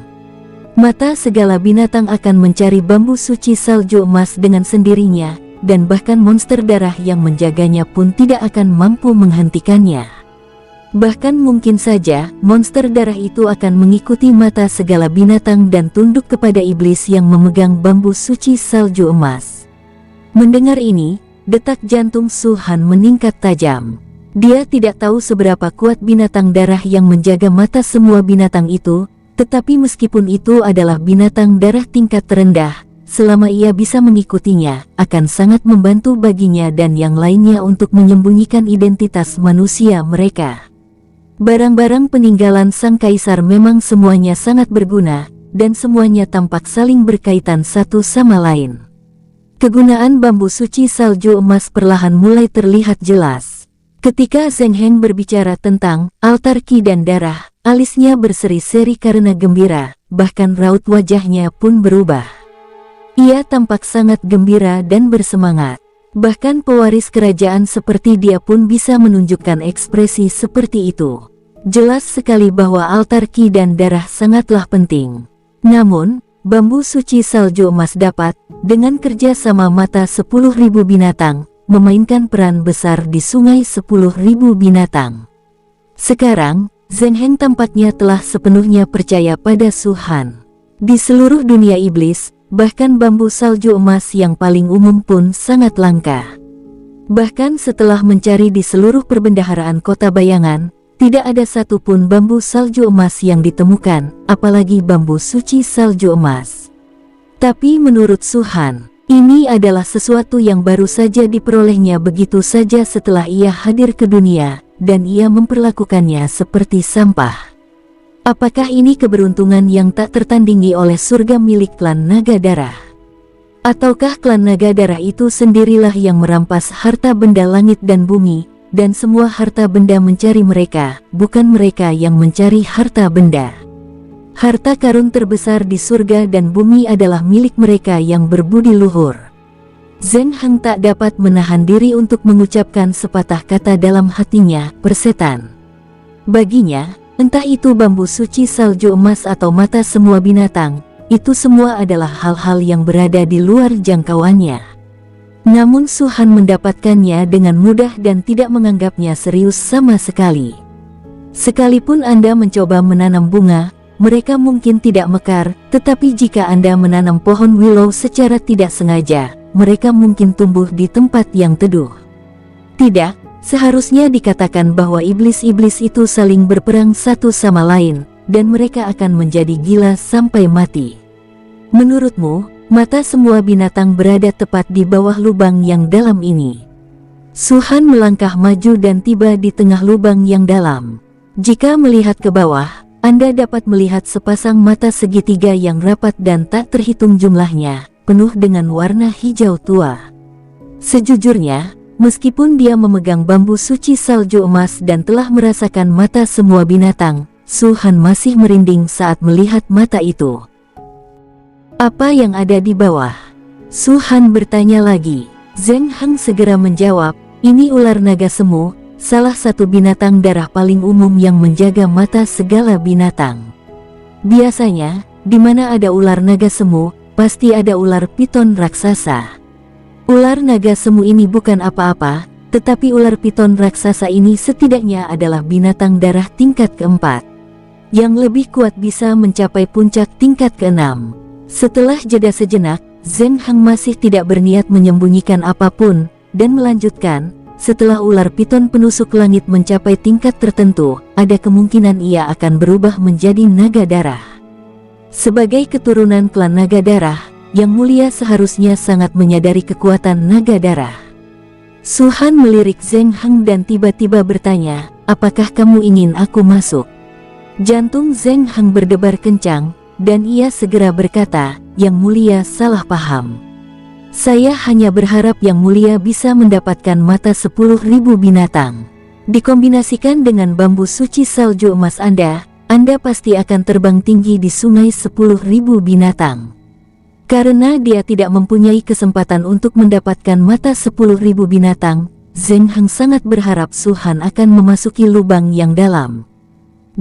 Mata segala binatang akan mencari bambu suci salju emas dengan sendirinya, dan bahkan monster darah yang menjaganya pun tidak akan mampu menghentikannya. Bahkan mungkin saja, monster darah itu akan mengikuti mata segala binatang dan tunduk kepada iblis yang memegang bambu suci salju emas. Mendengar ini, detak jantung Su Han meningkat tajam. Dia tidak tahu seberapa kuat binatang darah yang menjaga mata semua binatang itu, tetapi meskipun itu adalah binatang darah tingkat terendah, selama ia bisa mengikutinya, akan sangat membantu baginya dan yang lainnya untuk menyembunyikan identitas manusia mereka. Barang-barang peninggalan sang kaisar memang semuanya sangat berguna, dan semuanya tampak saling berkaitan satu sama lain. Kegunaan bambu suci salju emas perlahan mulai terlihat jelas. Ketika Zheng Heng berbicara tentang altar ki dan darah, alisnya berseri-seri karena gembira, bahkan raut wajahnya pun berubah. Ia tampak sangat gembira dan bersemangat. Bahkan pewaris kerajaan seperti dia pun bisa menunjukkan ekspresi seperti itu. Jelas sekali bahwa altar ki dan darah sangatlah penting. Namun, bambu suci salju emas dapat, dengan kerja sama mata 10.000 binatang, memainkan peran besar di sungai 10.000 binatang. Sekarang, Zheng Heng tampaknya telah sepenuhnya percaya pada Su Han. Di seluruh dunia iblis, bahkan bambu salju emas yang paling umum pun sangat langka. Bahkan setelah mencari di seluruh perbendaharaan kota bayangan, tidak ada satupun bambu salju emas yang ditemukan, apalagi bambu suci salju emas. Tapi menurut Su Han, ini adalah sesuatu yang baru saja diperolehnya begitu saja setelah ia hadir ke dunia, dan ia memperlakukannya seperti sampah. Apakah ini keberuntungan yang tak tertandingi oleh surga milik klan Naga Darah? Ataukah klan Naga Darah itu sendirilah yang merampas harta benda langit dan bumi, dan semua harta benda mencari mereka, bukan mereka yang mencari harta benda? Harta karun terbesar di surga dan bumi adalah milik mereka yang berbudi luhur. Zheng Heng tak dapat menahan diri untuk mengucapkan sepatah kata dalam hatinya, persetan. Baginya, entah itu bambu suci salju emas atau mata semua binatang, itu semua adalah hal-hal yang berada di luar jangkauannya. Namun Su Han mendapatkannya dengan mudah dan tidak menganggapnya serius sama sekali. Sekalipun Anda mencoba menanam bunga, mereka mungkin tidak mekar, tetapi jika Anda menanam pohon willow secara tidak sengaja, mereka mungkin tumbuh di tempat yang teduh. Tidak, seharusnya dikatakan bahwa iblis-iblis itu saling berperang satu sama lain, dan mereka akan menjadi gila sampai mati. Menurutmu, mata semua binatang berada tepat di bawah lubang yang dalam ini. Su Han melangkah maju dan tiba di tengah lubang yang dalam. Jika melihat ke bawah, Anda dapat melihat sepasang mata segitiga yang rapat dan tak terhitung jumlahnya, penuh dengan warna hijau tua. Sejujurnya, meskipun dia memegang bambu suci salju emas dan telah merasakan mata semua binatang, Su Han masih merinding saat melihat mata itu. Apa yang ada di bawah? Su Han bertanya lagi. Zheng Heng segera menjawab, ini ular naga semu, salah satu binatang darah paling umum yang menjaga mata segala binatang. Biasanya, di mana ada ular naga semu, pasti ada ular piton raksasa. Ular naga semu ini bukan apa-apa, tetapi ular piton raksasa ini setidaknya adalah binatang darah tingkat keempat. Yang lebih kuat bisa mencapai puncak tingkat keenam. Setelah jeda sejenak, Zheng Heng masih tidak berniat menyembunyikan apapun, dan melanjutkan, setelah ular piton penusuk langit mencapai tingkat tertentu, ada kemungkinan ia akan berubah menjadi naga darah. Sebagai keturunan klan Naga Darah, Yang Mulia seharusnya sangat menyadari kekuatan naga darah. Su Han melirik Zheng Heng dan tiba-tiba bertanya, apakah kamu ingin aku masuk? Jantung Zheng Heng berdebar kencang, dan ia segera berkata, Yang Mulia salah paham. Saya hanya berharap Yang Mulia bisa mendapatkan mata 10.000 binatang. Dikombinasikan dengan bambu suci salju emas Anda pasti akan terbang tinggi di sungai 10.000 binatang. Karena dia tidak mempunyai kesempatan untuk mendapatkan mata 10.000 binatang, Zheng Heng sangat berharap Su Han akan memasuki lubang yang dalam.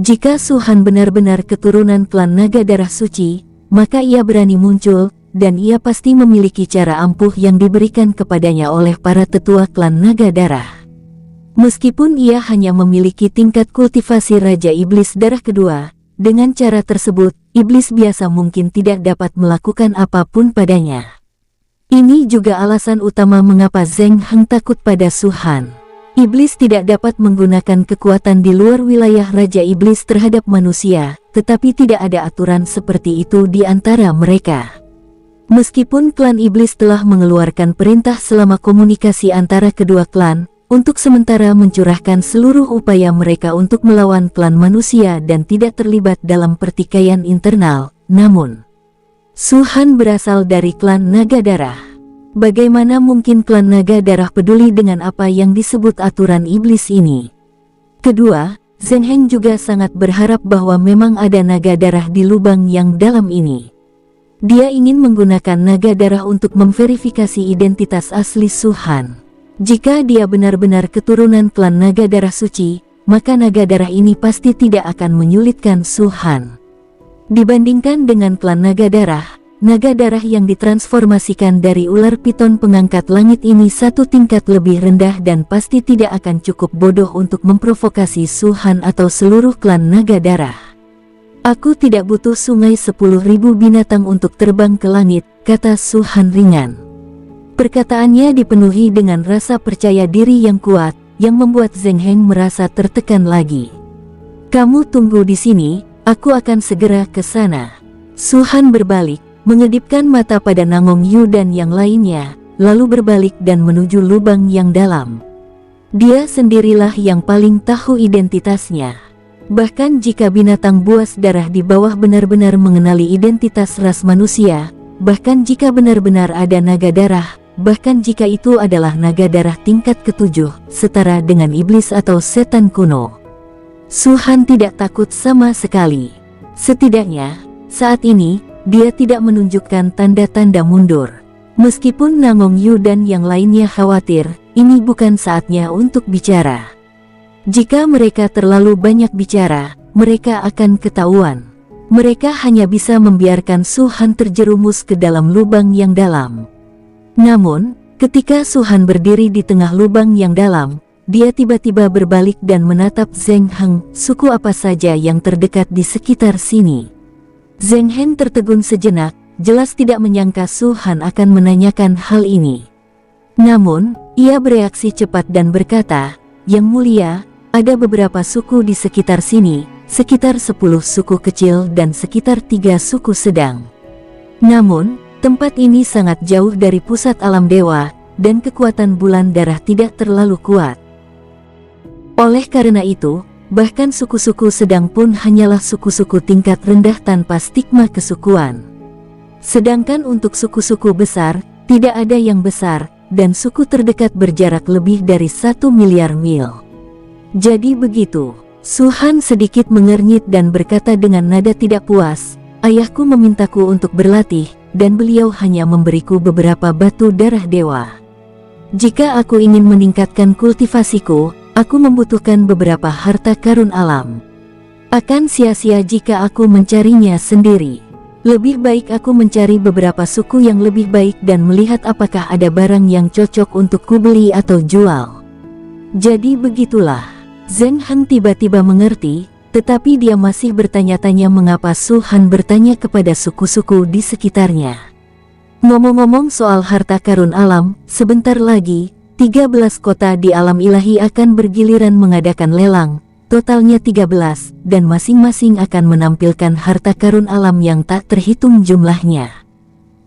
Jika Su Han benar-benar keturunan klan Naga Darah Suci, maka ia berani muncul, dan ia pasti memiliki cara ampuh yang diberikan kepadanya oleh para tetua klan Naga Darah. Meskipun ia hanya memiliki tingkat kultivasi Raja Iblis Darah kedua, dengan cara tersebut, iblis biasa mungkin tidak dapat melakukan apapun padanya. Ini juga alasan utama mengapa Zheng Heng takut pada Su Han. Iblis tidak dapat menggunakan kekuatan di luar wilayah Raja Iblis terhadap manusia, tetapi tidak ada aturan seperti itu di antara mereka. Meskipun klan iblis telah mengeluarkan perintah selama komunikasi antara kedua klan, untuk sementara mencurahkan seluruh upaya mereka untuk melawan klan manusia dan tidak terlibat dalam pertikaian internal, namun Su Han berasal dari klan Naga Darah. Bagaimana mungkin klan Naga Darah peduli dengan apa yang disebut aturan iblis ini? Kedua, Zheng Heng juga sangat berharap bahwa memang ada naga darah di lubang yang dalam ini. Dia ingin menggunakan naga darah untuk memverifikasi identitas asli Su-Han. Jika dia benar-benar keturunan klan naga darah suci, maka naga darah ini pasti tidak akan menyulitkan Su-Han. Dibandingkan dengan klan naga darah yang ditransformasikan dari ular piton pengangkat langit ini satu tingkat lebih rendah dan pasti tidak akan cukup bodoh untuk memprovokasi Su-Han atau seluruh klan naga darah. Aku tidak butuh sungai 10.000 binatang untuk terbang ke langit, kata Su-Han ringan. Perkataannya dipenuhi dengan rasa percaya diri yang kuat, yang membuat Zheng Heng merasa tertekan lagi. Kamu tunggu di sini, aku akan segera ke sana. Su-Han berbalik, mengedipkan mata pada Nangong Yu dan yang lainnya, lalu berbalik dan menuju lubang yang dalam. Dia sendirilah yang paling tahu identitasnya. Bahkan jika binatang buas darah di bawah benar-benar mengenali identitas ras manusia, bahkan jika benar-benar ada naga darah, bahkan jika itu adalah naga darah tingkat ke-7, setara dengan iblis atau setan kuno, Su-Han tidak takut sama sekali. Setidaknya, saat ini, dia tidak menunjukkan tanda-tanda mundur. Meskipun Nangong Yu dan yang lainnya khawatir, ini bukan saatnya untuk bicara. Jika mereka terlalu banyak bicara, mereka akan ketahuan. Mereka hanya bisa membiarkan Su-Han terjerumus ke dalam lubang yang dalam. Namun, ketika Su-Han berdiri di tengah lubang yang dalam, dia tiba-tiba berbalik dan menatap Zheng Heng, suku apa saja yang terdekat di sekitar sini. Zheng Heng tertegun sejenak, jelas tidak menyangka Su-Han akan menanyakan hal ini. Namun, ia bereaksi cepat dan berkata, "Yang mulia, ada beberapa suku di sekitar sini, sekitar 10 suku kecil dan sekitar 3 suku sedang. Namun, tempat ini sangat jauh dari pusat alam dewa, dan kekuatan bulan darah tidak terlalu kuat. Oleh karena itu, bahkan suku-suku sedang pun hanyalah suku-suku tingkat rendah tanpa stigma kesukuan. Sedangkan untuk suku-suku besar, tidak ada yang besar, dan suku terdekat berjarak lebih dari 1 miliar mil. Jadi begitu." Su-Han sedikit mengernyit dan berkata dengan nada tidak puas, "Ayahku memintaku untuk berlatih, dan beliau hanya memberiku beberapa batu darah dewa. Jika aku ingin meningkatkan kultivasiku, aku membutuhkan beberapa harta karun alam. Akan sia-sia jika aku mencarinya sendiri. Lebih baik aku mencari beberapa suku yang lebih baik dan melihat apakah ada barang yang cocok untuk kubeli atau jual." Jadi begitulah. Zheng Heng tiba-tiba mengerti, tetapi dia masih bertanya-tanya mengapa Su-Han bertanya kepada suku-suku di sekitarnya. Ngomong-ngomong soal harta karun alam, sebentar lagi, 13 kota di alam ilahi akan bergiliran mengadakan lelang, totalnya 13, dan masing-masing akan menampilkan harta karun alam yang tak terhitung jumlahnya.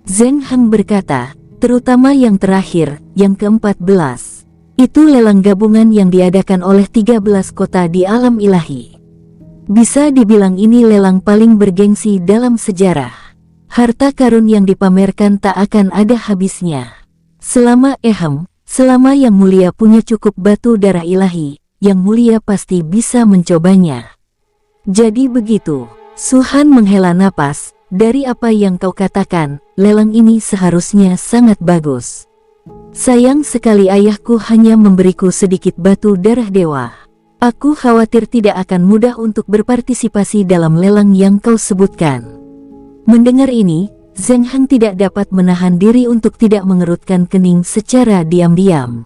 Zheng Heng berkata, terutama yang terakhir, yang ke-14. Itu lelang gabungan yang diadakan oleh 13 kota di alam ilahi. Bisa dibilang ini lelang paling bergengsi dalam sejarah. Harta karun yang dipamerkan tak akan ada habisnya. Selama Yang Mulia punya cukup batu darah ilahi, Yang Mulia pasti bisa mencobanya. Jadi begitu. Su-Han menghela napas, dari apa yang kau katakan, lelang ini seharusnya sangat bagus. Sayang sekali ayahku hanya memberiku sedikit batu darah dewa. Aku khawatir tidak akan mudah untuk berpartisipasi dalam lelang yang kau sebutkan." Mendengar ini, Zheng Heng tidak dapat menahan diri untuk tidak mengerutkan kening secara diam-diam.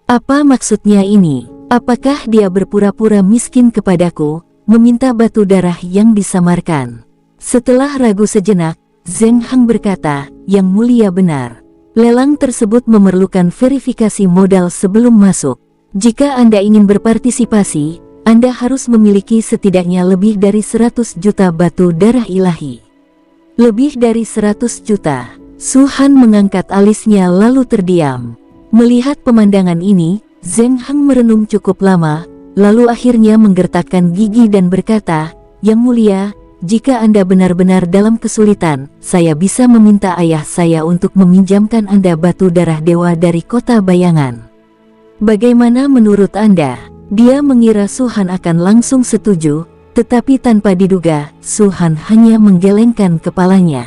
Apa maksudnya ini? Apakah dia berpura-pura miskin kepadaku, meminta batu darah yang disamarkan? Setelah ragu sejenak, Zheng Heng berkata, "Yang Mulia benar. Lelang tersebut memerlukan verifikasi modal sebelum masuk. Jika Anda ingin berpartisipasi, Anda harus memiliki setidaknya lebih dari 100 juta batu darah ilahi." Lebih dari 100 juta. Su-Han mengangkat alisnya lalu terdiam. Melihat pemandangan ini, Zheng Heng merenung cukup lama, lalu akhirnya menggertakkan gigi dan berkata, "Yang Mulia, jika Anda benar-benar dalam kesulitan, saya bisa meminta ayah saya untuk meminjamkan Anda batu darah dewa dari kota bayangan. Bagaimana menurut Anda?" Dia mengira Su-Han akan langsung setuju, tetapi tanpa diduga, Su-Han hanya menggelengkan kepalanya.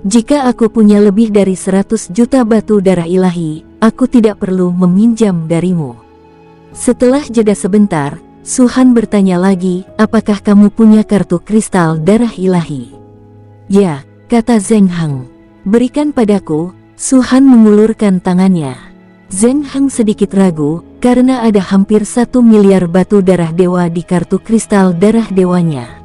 Jika aku punya lebih dari 100 juta batu darah ilahi, aku tidak perlu meminjam darimu. Setelah jeda sebentar, Su-han bertanya lagi, apakah kamu punya kartu kristal darah ilahi? Ya, kata Zheng Heng. Berikan padaku. Su-han mengulurkan tangannya. Zheng Heng sedikit ragu, karena ada hampir 1 miliar batu darah dewa di kartu kristal darah dewanya.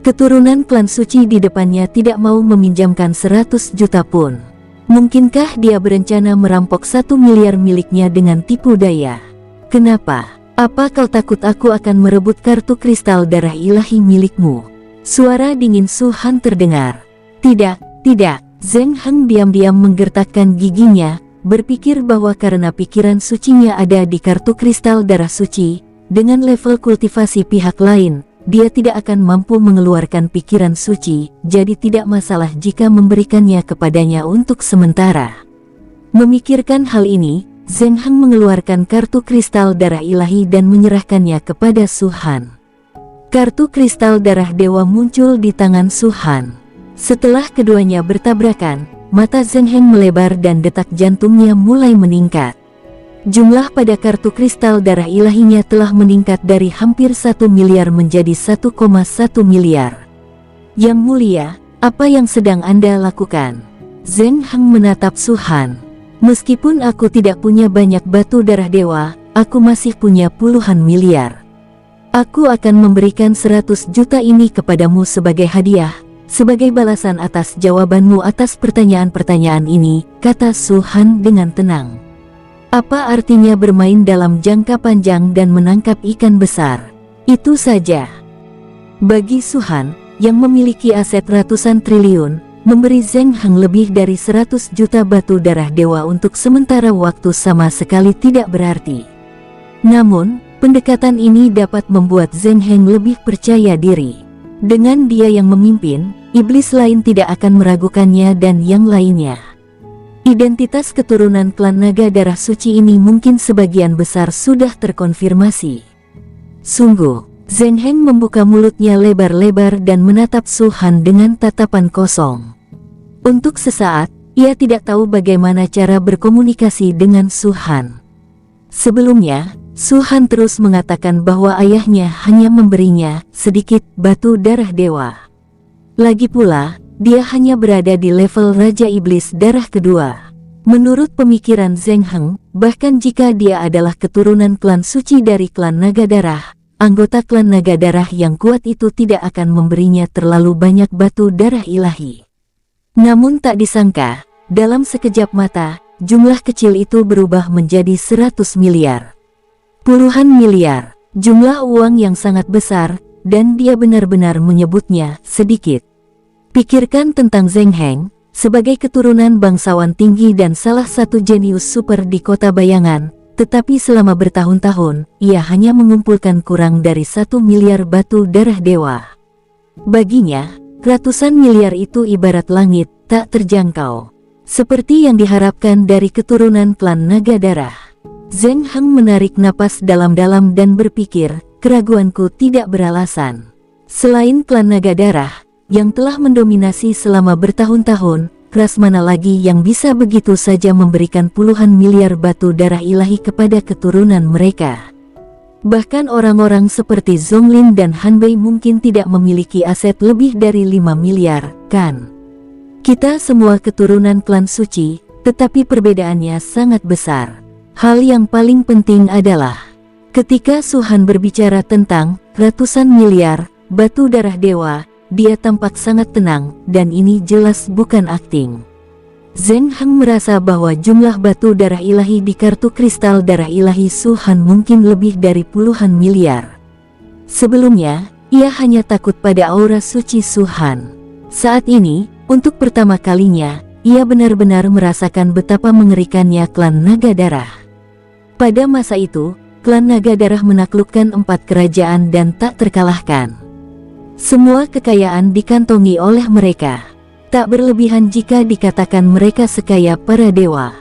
Keturunan klan suci di depannya tidak mau meminjamkan 100 juta pun. Mungkinkah dia berencana merampok 1 miliar miliknya dengan tipu daya? Kenapa? Apa kau takut aku akan merebut kartu kristal darah ilahi milikmu? Suara dingin Su-han terdengar. Tidak, tidak. Zheng Heng diam-diam menggertakkan giginya, berpikir bahwa karena pikiran sucinya ada di kartu kristal darah suci, dengan level kultivasi pihak lain, dia tidak akan mampu mengeluarkan pikiran suci, jadi tidak masalah jika memberikannya kepadanya untuk sementara. Memikirkan hal ini, Zheng Heng mengeluarkan kartu kristal darah ilahi dan menyerahkannya kepada Su-han. Kartu kristal darah dewa muncul di tangan Su-han. Setelah keduanya bertabrakan, mata Zheng Heng melebar dan detak jantungnya mulai meningkat. Jumlah pada kartu kristal darah ilahinya telah meningkat dari hampir 1 miliar menjadi 1,1 miliar. Yang mulia, apa yang sedang Anda lakukan? Zheng Heng menatap Su-han. Meskipun aku tidak punya banyak batu darah dewa, aku masih punya puluhan miliar. Aku akan memberikan 100 juta ini kepadamu sebagai hadiah, sebagai balasan atas jawabanmu atas pertanyaan-pertanyaan ini, kata Su-han dengan tenang. Apa artinya bermain dalam jangka panjang dan menangkap ikan besar? Itu saja. Bagi Su-han, yang memiliki aset ratusan triliun, memberi Zheng Heng lebih dari 100 juta batu darah dewa untuk sementara waktu sama sekali tidak berarti. Namun, pendekatan ini dapat membuat Zheng Heng lebih percaya diri. Dengan dia yang memimpin, iblis lain tidak akan meragukannya dan yang lainnya. Identitas keturunan klan naga darah suci ini mungkin sebagian besar sudah terkonfirmasi. Sungguh, Zheng Heng membuka mulutnya lebar-lebar dan menatap Su-han dengan tatapan kosong. Untuk sesaat, ia tidak tahu bagaimana cara berkomunikasi dengan Su-han. Sebelumnya, Su-han terus mengatakan bahwa ayahnya hanya memberinya sedikit batu darah dewa. Lagi pula, dia hanya berada di level Raja Iblis Darah kedua. Menurut pemikiran Zheng Heng, bahkan jika dia adalah keturunan klan suci dari klan Naga Darah, anggota klan Naga Darah yang kuat itu tidak akan memberinya terlalu banyak batu darah ilahi. Namun tak disangka, dalam sekejap mata, jumlah kecil itu berubah menjadi 100 miliar. Puluhan miliar, jumlah uang yang sangat besar, dan dia benar-benar menyebutnya sedikit. Pikirkan tentang Zheng Heng, sebagai keturunan bangsawan tinggi dan salah satu jenius super di kota bayangan, tetapi selama bertahun-tahun, ia hanya mengumpulkan kurang dari 1 miliar batu darah dewa. Baginya, ratusan miliar itu ibarat langit, tak terjangkau. Seperti yang diharapkan dari keturunan klan Naga Darah. Zheng Heng menarik napas dalam-dalam dan berpikir, keraguanku tidak beralasan. Selain klan Naga Darah, yang telah mendominasi selama bertahun-tahun, kelas mana lagi yang bisa begitu saja memberikan puluhan miliar batu darah ilahi kepada keturunan mereka? Bahkan orang-orang seperti Zonglin dan Hanbei mungkin tidak memiliki aset lebih dari 5 miliar, kan? Kita semua keturunan klan suci, tetapi perbedaannya sangat besar. Hal yang paling penting adalah, ketika Su-han berbicara tentang ratusan miliar batu darah dewa, dia tampak sangat tenang, dan ini jelas bukan akting. Zheng Heng merasa bahwa jumlah batu darah ilahi di kartu kristal darah ilahi Su-han mungkin lebih dari puluhan miliar. Sebelumnya, ia hanya takut pada aura suci Su-han. Saat ini, untuk pertama kalinya, ia benar-benar merasakan betapa mengerikannya klan Naga Darah. Pada masa itu, klan Naga Darah menaklukkan 4 kerajaan dan tak terkalahkan. Semua kekayaan dikantongi oleh mereka. Tak berlebihan jika dikatakan mereka sekaya para dewa.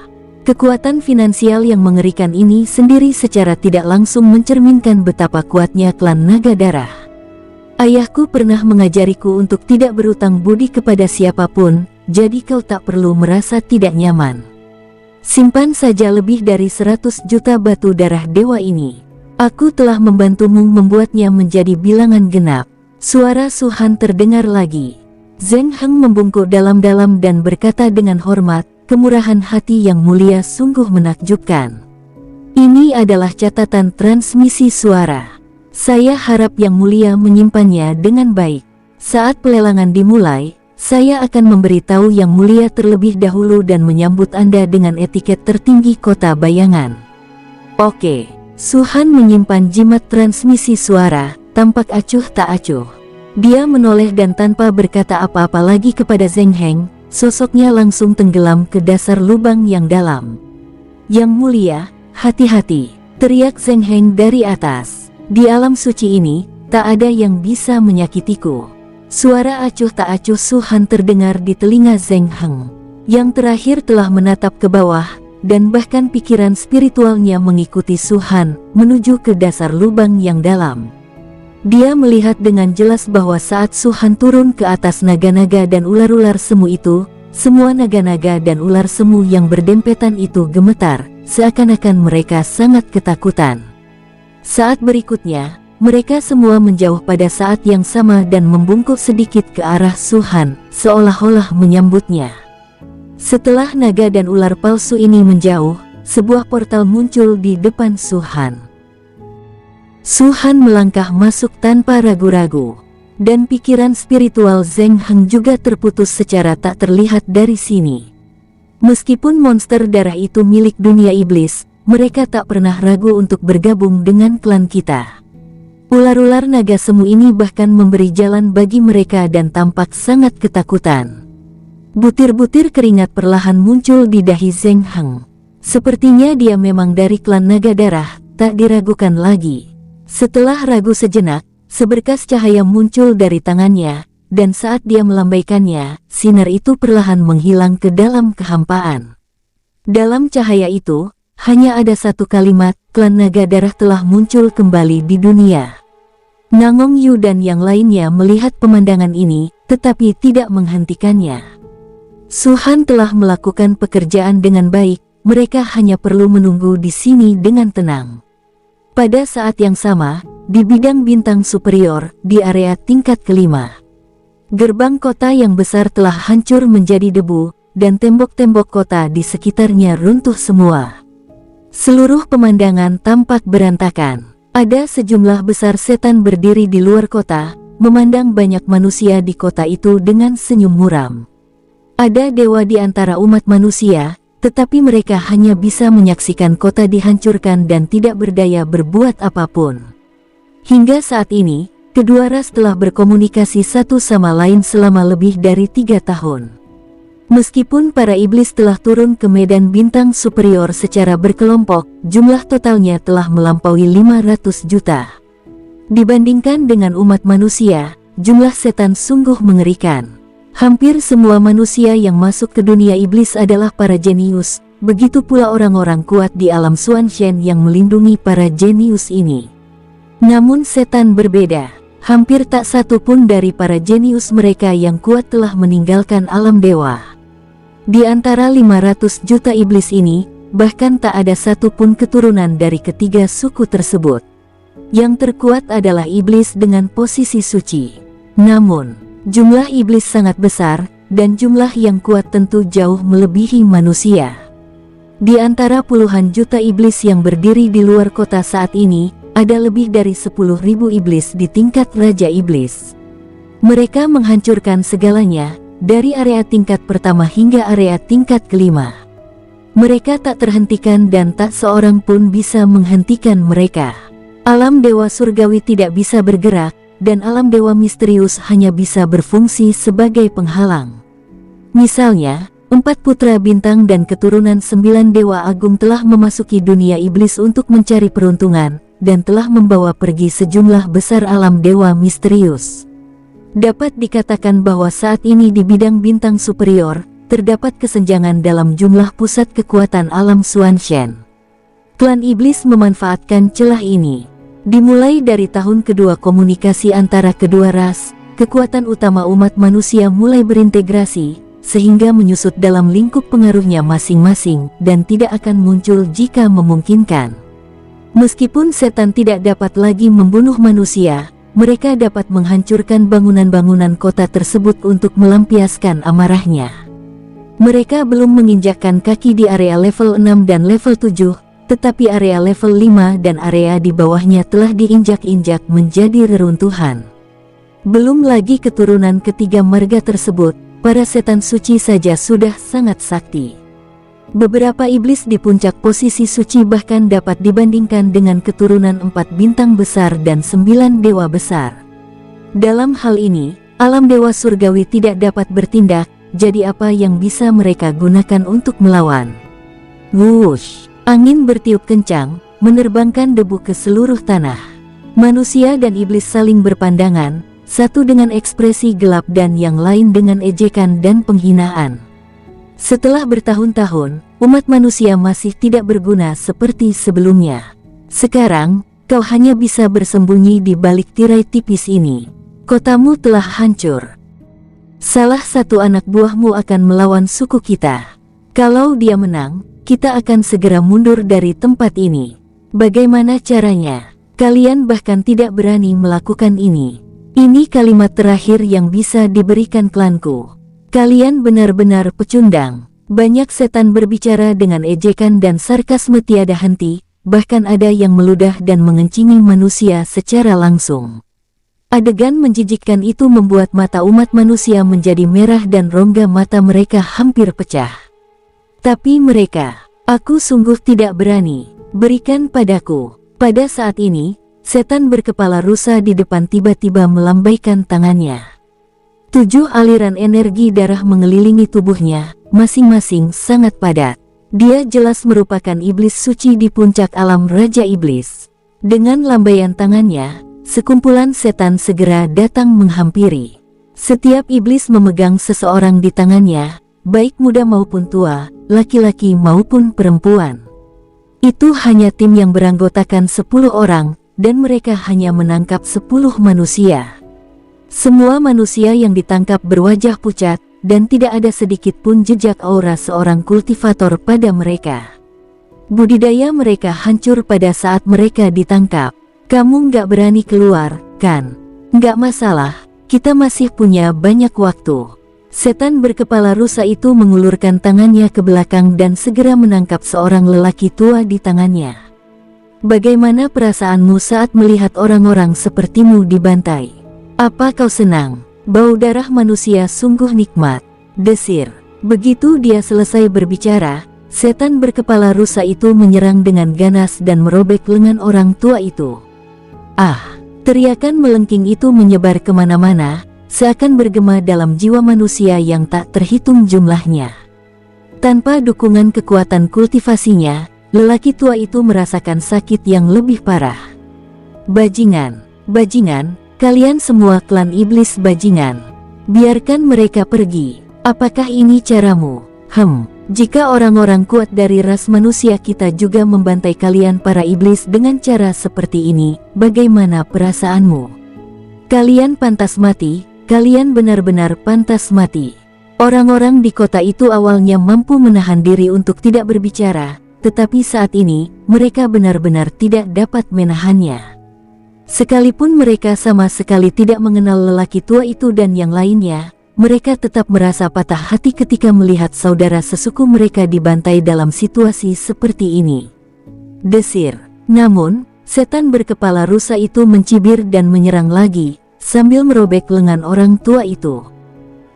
Kekuatan finansial yang mengerikan ini sendiri secara tidak langsung mencerminkan betapa kuatnya klan Naga Darah. Ayahku pernah mengajariku untuk tidak berutang budi kepada siapapun, jadi kau tak perlu merasa tidak nyaman. Simpan saja lebih dari 100 juta batu darah dewa ini. Aku telah membantumu membuatnya menjadi bilangan genap. Suara Su Han terdengar lagi. Zheng Heng membungkuk dalam-dalam dan berkata dengan hormat, kemurahan hati yang mulia sungguh menakjubkan. Ini adalah catatan transmisi suara. Saya harap yang mulia menyimpannya dengan baik. Saat pelelangan dimulai, saya akan memberitahu yang mulia terlebih dahulu dan menyambut Anda dengan etiket tertinggi kota bayangan. Oke. Su Han menyimpan jimat transmisi suara, tampak acuh tak acuh. Dia menoleh dan tanpa berkata apa-apa lagi kepada Zheng Heng, sosoknya langsung tenggelam ke dasar lubang yang dalam. Yang mulia, hati-hati, teriak Zheng Heng dari atas. Di alam suci ini, tak ada yang bisa menyakitiku. Suara acuh tak acuh Su Han terdengar di telinga Zheng Heng. Yang terakhir telah menatap ke bawah, dan bahkan pikiran spiritualnya mengikuti Su Han menuju ke dasar lubang yang dalam. Dia melihat dengan jelas bahwa saat Su Han turun ke atas naga-naga dan ular-ular semu itu, semua naga-naga dan ular semu yang berdempetan itu gemetar, seakan-akan mereka sangat ketakutan. Saat berikutnya, mereka semua menjauh pada saat yang sama dan membungkuk sedikit ke arah Su Han, seolah-olah menyambutnya. Setelah naga dan ular palsu ini menjauh, sebuah portal muncul di depan Su Han. Su Han melangkah masuk tanpa ragu-ragu, dan pikiran spiritual Zheng Heng juga terputus secara tak terlihat dari sini. Meskipun monster darah itu milik dunia iblis, mereka tak pernah ragu untuk bergabung dengan klan kita. Ular-ular naga semu ini bahkan memberi jalan bagi mereka dan tampak sangat ketakutan. Butir-butir keringat perlahan muncul di dahi Zheng Heng. Sepertinya dia memang dari klan naga darah, tak diragukan lagi. Setelah ragu sejenak, seberkas cahaya muncul dari tangannya, dan saat dia melambaikannya, sinar itu perlahan menghilang ke dalam kehampaan. Dalam cahaya itu, hanya ada satu kalimat, klan naga darah telah muncul kembali di dunia. Nangong Yu dan yang lainnya melihat pemandangan ini, tetapi tidak menghentikannya. Su Han telah melakukan pekerjaan dengan baik, mereka hanya perlu menunggu di sini dengan tenang. Pada saat yang sama, di bidang bintang superior, di area tingkat kelima, gerbang kota yang besar telah hancur menjadi debu, dan tembok-tembok kota di sekitarnya runtuh semua. Seluruh pemandangan tampak berantakan. Ada sejumlah besar setan berdiri di luar kota, memandang banyak manusia di kota itu dengan senyum muram. Ada dewa di antara umat manusia, tetapi mereka hanya bisa menyaksikan kota dihancurkan dan tidak berdaya berbuat apapun. Hingga saat ini, kedua ras telah berkomunikasi satu sama lain selama lebih dari 3 tahun. Meskipun para iblis telah turun ke medan bintang superior secara berkelompok, jumlah totalnya telah melampaui 500 juta. Dibandingkan dengan umat manusia, jumlah setan sungguh mengerikan. Hampir semua manusia yang masuk ke dunia iblis adalah para jenius, begitu pula orang-orang kuat di alam Xuanshen yang melindungi para jenius ini. Namun setan berbeda, hampir tak satu pun dari para jenius mereka yang kuat telah meninggalkan alam dewa. Di antara 500 juta iblis ini, bahkan tak ada satu pun keturunan dari ketiga suku tersebut. Yang terkuat adalah iblis dengan posisi suci. Namun, jumlah iblis sangat besar, dan jumlah yang kuat tentu jauh melebihi manusia. Di antara puluhan juta iblis yang berdiri di luar kota saat ini, ada lebih dari 10.000 iblis di tingkat Raja Iblis. Mereka menghancurkan segalanya, dari area tingkat pertama hingga area tingkat kelima. Mereka tak terhentikan dan tak seorang pun bisa menghentikan mereka. Alam dewa surgawi tidak bisa bergerak, dan alam dewa misterius hanya bisa berfungsi sebagai penghalang. Misalnya, 4 putra bintang dan keturunan 9 dewa agung telah memasuki dunia iblis untuk mencari peruntungan, dan telah membawa pergi sejumlah besar alam dewa misterius. Dapat dikatakan bahwa saat ini di bidang bintang superior, terdapat kesenjangan dalam jumlah pusat kekuatan alam Xuanshen. Klan iblis memanfaatkan celah ini. Dimulai dari tahun kedua komunikasi antara kedua ras, kekuatan utama umat manusia mulai berintegrasi, sehingga menyusut dalam lingkup pengaruhnya masing-masing dan tidak akan muncul jika memungkinkan. Meskipun setan tidak dapat lagi membunuh manusia, mereka dapat menghancurkan bangunan-bangunan kota tersebut untuk melampiaskan amarahnya. Mereka belum menginjakkan kaki di area level 6 dan level 7, tetapi area level 5 dan area di bawahnya telah diinjak-injak menjadi reruntuhan. Belum lagi keturunan ketiga marga tersebut, para setan suci saja sudah sangat sakti. Beberapa iblis di puncak posisi suci bahkan dapat dibandingkan dengan keturunan 4 bintang besar dan 9 dewa besar. Dalam hal ini, alam dewa surgawi tidak dapat bertindak, jadi apa yang bisa mereka gunakan untuk melawan? Wush! Angin bertiup kencang, menerbangkan debu ke seluruh tanah. Manusia dan iblis saling berpandangan, satu dengan ekspresi gelap dan yang lain dengan ejekan dan penghinaan. Setelah bertahun-tahun, umat manusia masih tidak berguna seperti sebelumnya. Sekarang, kau hanya bisa bersembunyi di balik tirai tipis ini. Kotamu telah hancur. Salah satu anak buahmu akan melawan suku kita. Kalau dia menang, kita akan segera mundur dari tempat ini. Bagaimana caranya? Kalian bahkan tidak berani melakukan ini. Ini kalimat terakhir yang bisa diberikan klanku. Kalian benar-benar pecundang. Banyak setan berbicara dengan ejekan dan sarkasme tiada henti, bahkan ada yang meludah dan mengencingi manusia secara langsung. Adegan menjijikkan itu membuat mata umat manusia menjadi merah dan rongga mata mereka hampir pecah. Tapi mereka, aku sungguh tidak berani, berikan padaku. Pada saat ini, setan berkepala rusa di depan tiba-tiba melambaikan tangannya. 7 aliran energi darah mengelilingi tubuhnya, masing-masing sangat padat. Dia jelas merupakan iblis suci di puncak alam Raja Iblis. Dengan lambaian tangannya, sekumpulan setan segera datang menghampiri. Setiap iblis memegang seseorang di tangannya, baik muda maupun tua, laki-laki maupun perempuan. Itu hanya tim yang beranggotakan 10 orang, dan mereka hanya menangkap 10 manusia. Semua manusia yang ditangkap berwajah pucat, dan tidak ada sedikit pun jejak aura seorang kultivator pada mereka. Budidaya mereka hancur pada saat mereka ditangkap. Kamu nggak berani keluar, kan? Nggak masalah, kita masih punya banyak waktu. Setan berkepala rusa itu mengulurkan tangannya ke belakang dan segera menangkap seorang lelaki tua di tangannya. Bagaimana perasaanmu saat melihat orang-orang sepertimu dibantai? Apa kau senang? Bau darah manusia sungguh nikmat, desir. Begitu dia selesai berbicara, setan berkepala rusa itu menyerang dengan ganas dan merobek lengan orang tua itu. Ah! Teriakan melengking itu menyebar kemana-mana, seakan bergema dalam jiwa manusia yang tak terhitung jumlahnya. Tanpa dukungan kekuatan kultivasinya, lelaki tua itu merasakan sakit yang lebih parah. Bajingan, bajingan, kalian semua klan iblis bajingan. Biarkan mereka pergi. Apakah ini caramu? Jika orang-orang kuat dari ras manusia kita juga membantai kalian para iblis dengan cara seperti ini, bagaimana perasaanmu? Kalian pantas mati, kalian benar-benar pantas mati. Orang-orang di kota itu awalnya mampu menahan diri untuk tidak berbicara, tetapi saat ini, mereka benar-benar tidak dapat menahannya. Sekalipun mereka sama sekali tidak mengenal lelaki tua itu dan yang lainnya, mereka tetap merasa patah hati ketika melihat saudara sesuku mereka dibantai dalam situasi seperti ini. Desir. Namun, setan berkepala rusa itu mencibir dan menyerang lagi, sambil merobek lengan orang tua itu.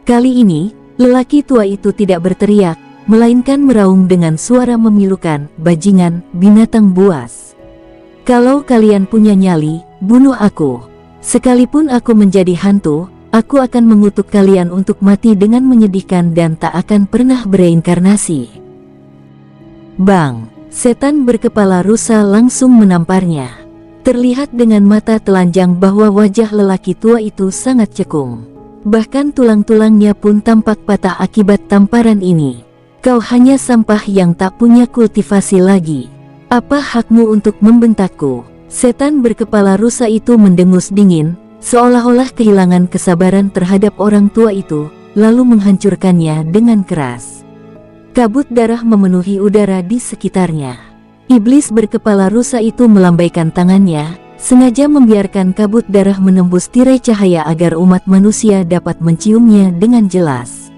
Kali ini, lelaki tua itu tidak berteriak, melainkan meraung dengan suara memilukan, bajingan, binatang buas. Kalau kalian punya nyali, bunuh aku. Sekalipun aku menjadi hantu, aku akan mengutuk kalian untuk mati dengan menyedihkan dan tak akan pernah bereinkarnasi. Bang! Setan berkepala rusa langsung menamparnya. Terlihat dengan mata telanjang bahwa wajah lelaki tua itu sangat cekung. Bahkan tulang-tulangnya pun tampak patah akibat tamparan ini. Kau hanya sampah yang tak punya kultivasi lagi. Apa hakmu untuk membentakku? Setan berkepala rusa itu mendengus dingin, seolah-olah kehilangan kesabaran terhadap orang tua itu, lalu menghancurkannya dengan keras. Kabut darah memenuhi udara di sekitarnya. Iblis berkepala rusa itu melambaikan tangannya, sengaja membiarkan kabut darah menembus tirai cahaya agar umat manusia dapat menciumnya dengan jelas.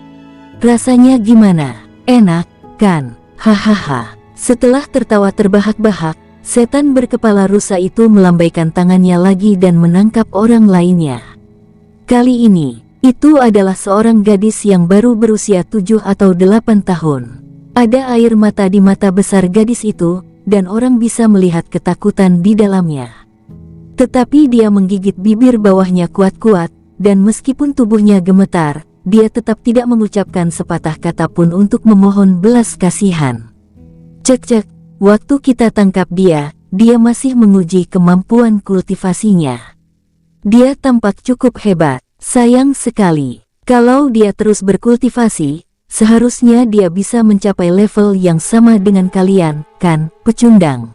Rasanya gimana? Enak, kan? Hahaha. Setelah tertawa terbahak-bahak, setan berkepala rusa itu melambaikan tangannya lagi dan menangkap orang lainnya. Kali ini, itu adalah seorang gadis yang baru berusia 7 atau 8 tahun. Ada air mata di mata besar gadis itu, dan orang bisa melihat ketakutan di dalamnya. Tetapi dia menggigit bibir bawahnya kuat-kuat, dan meskipun tubuhnya gemetar, dia tetap tidak mengucapkan sepatah kata pun untuk memohon belas kasihan. Cek-cek, waktu kita tangkap dia masih menguji kemampuan kultivasinya. Dia tampak cukup hebat, sayang sekali. Kalau dia terus berkultivasi, seharusnya dia bisa mencapai level yang sama dengan kalian, kan, pecundang?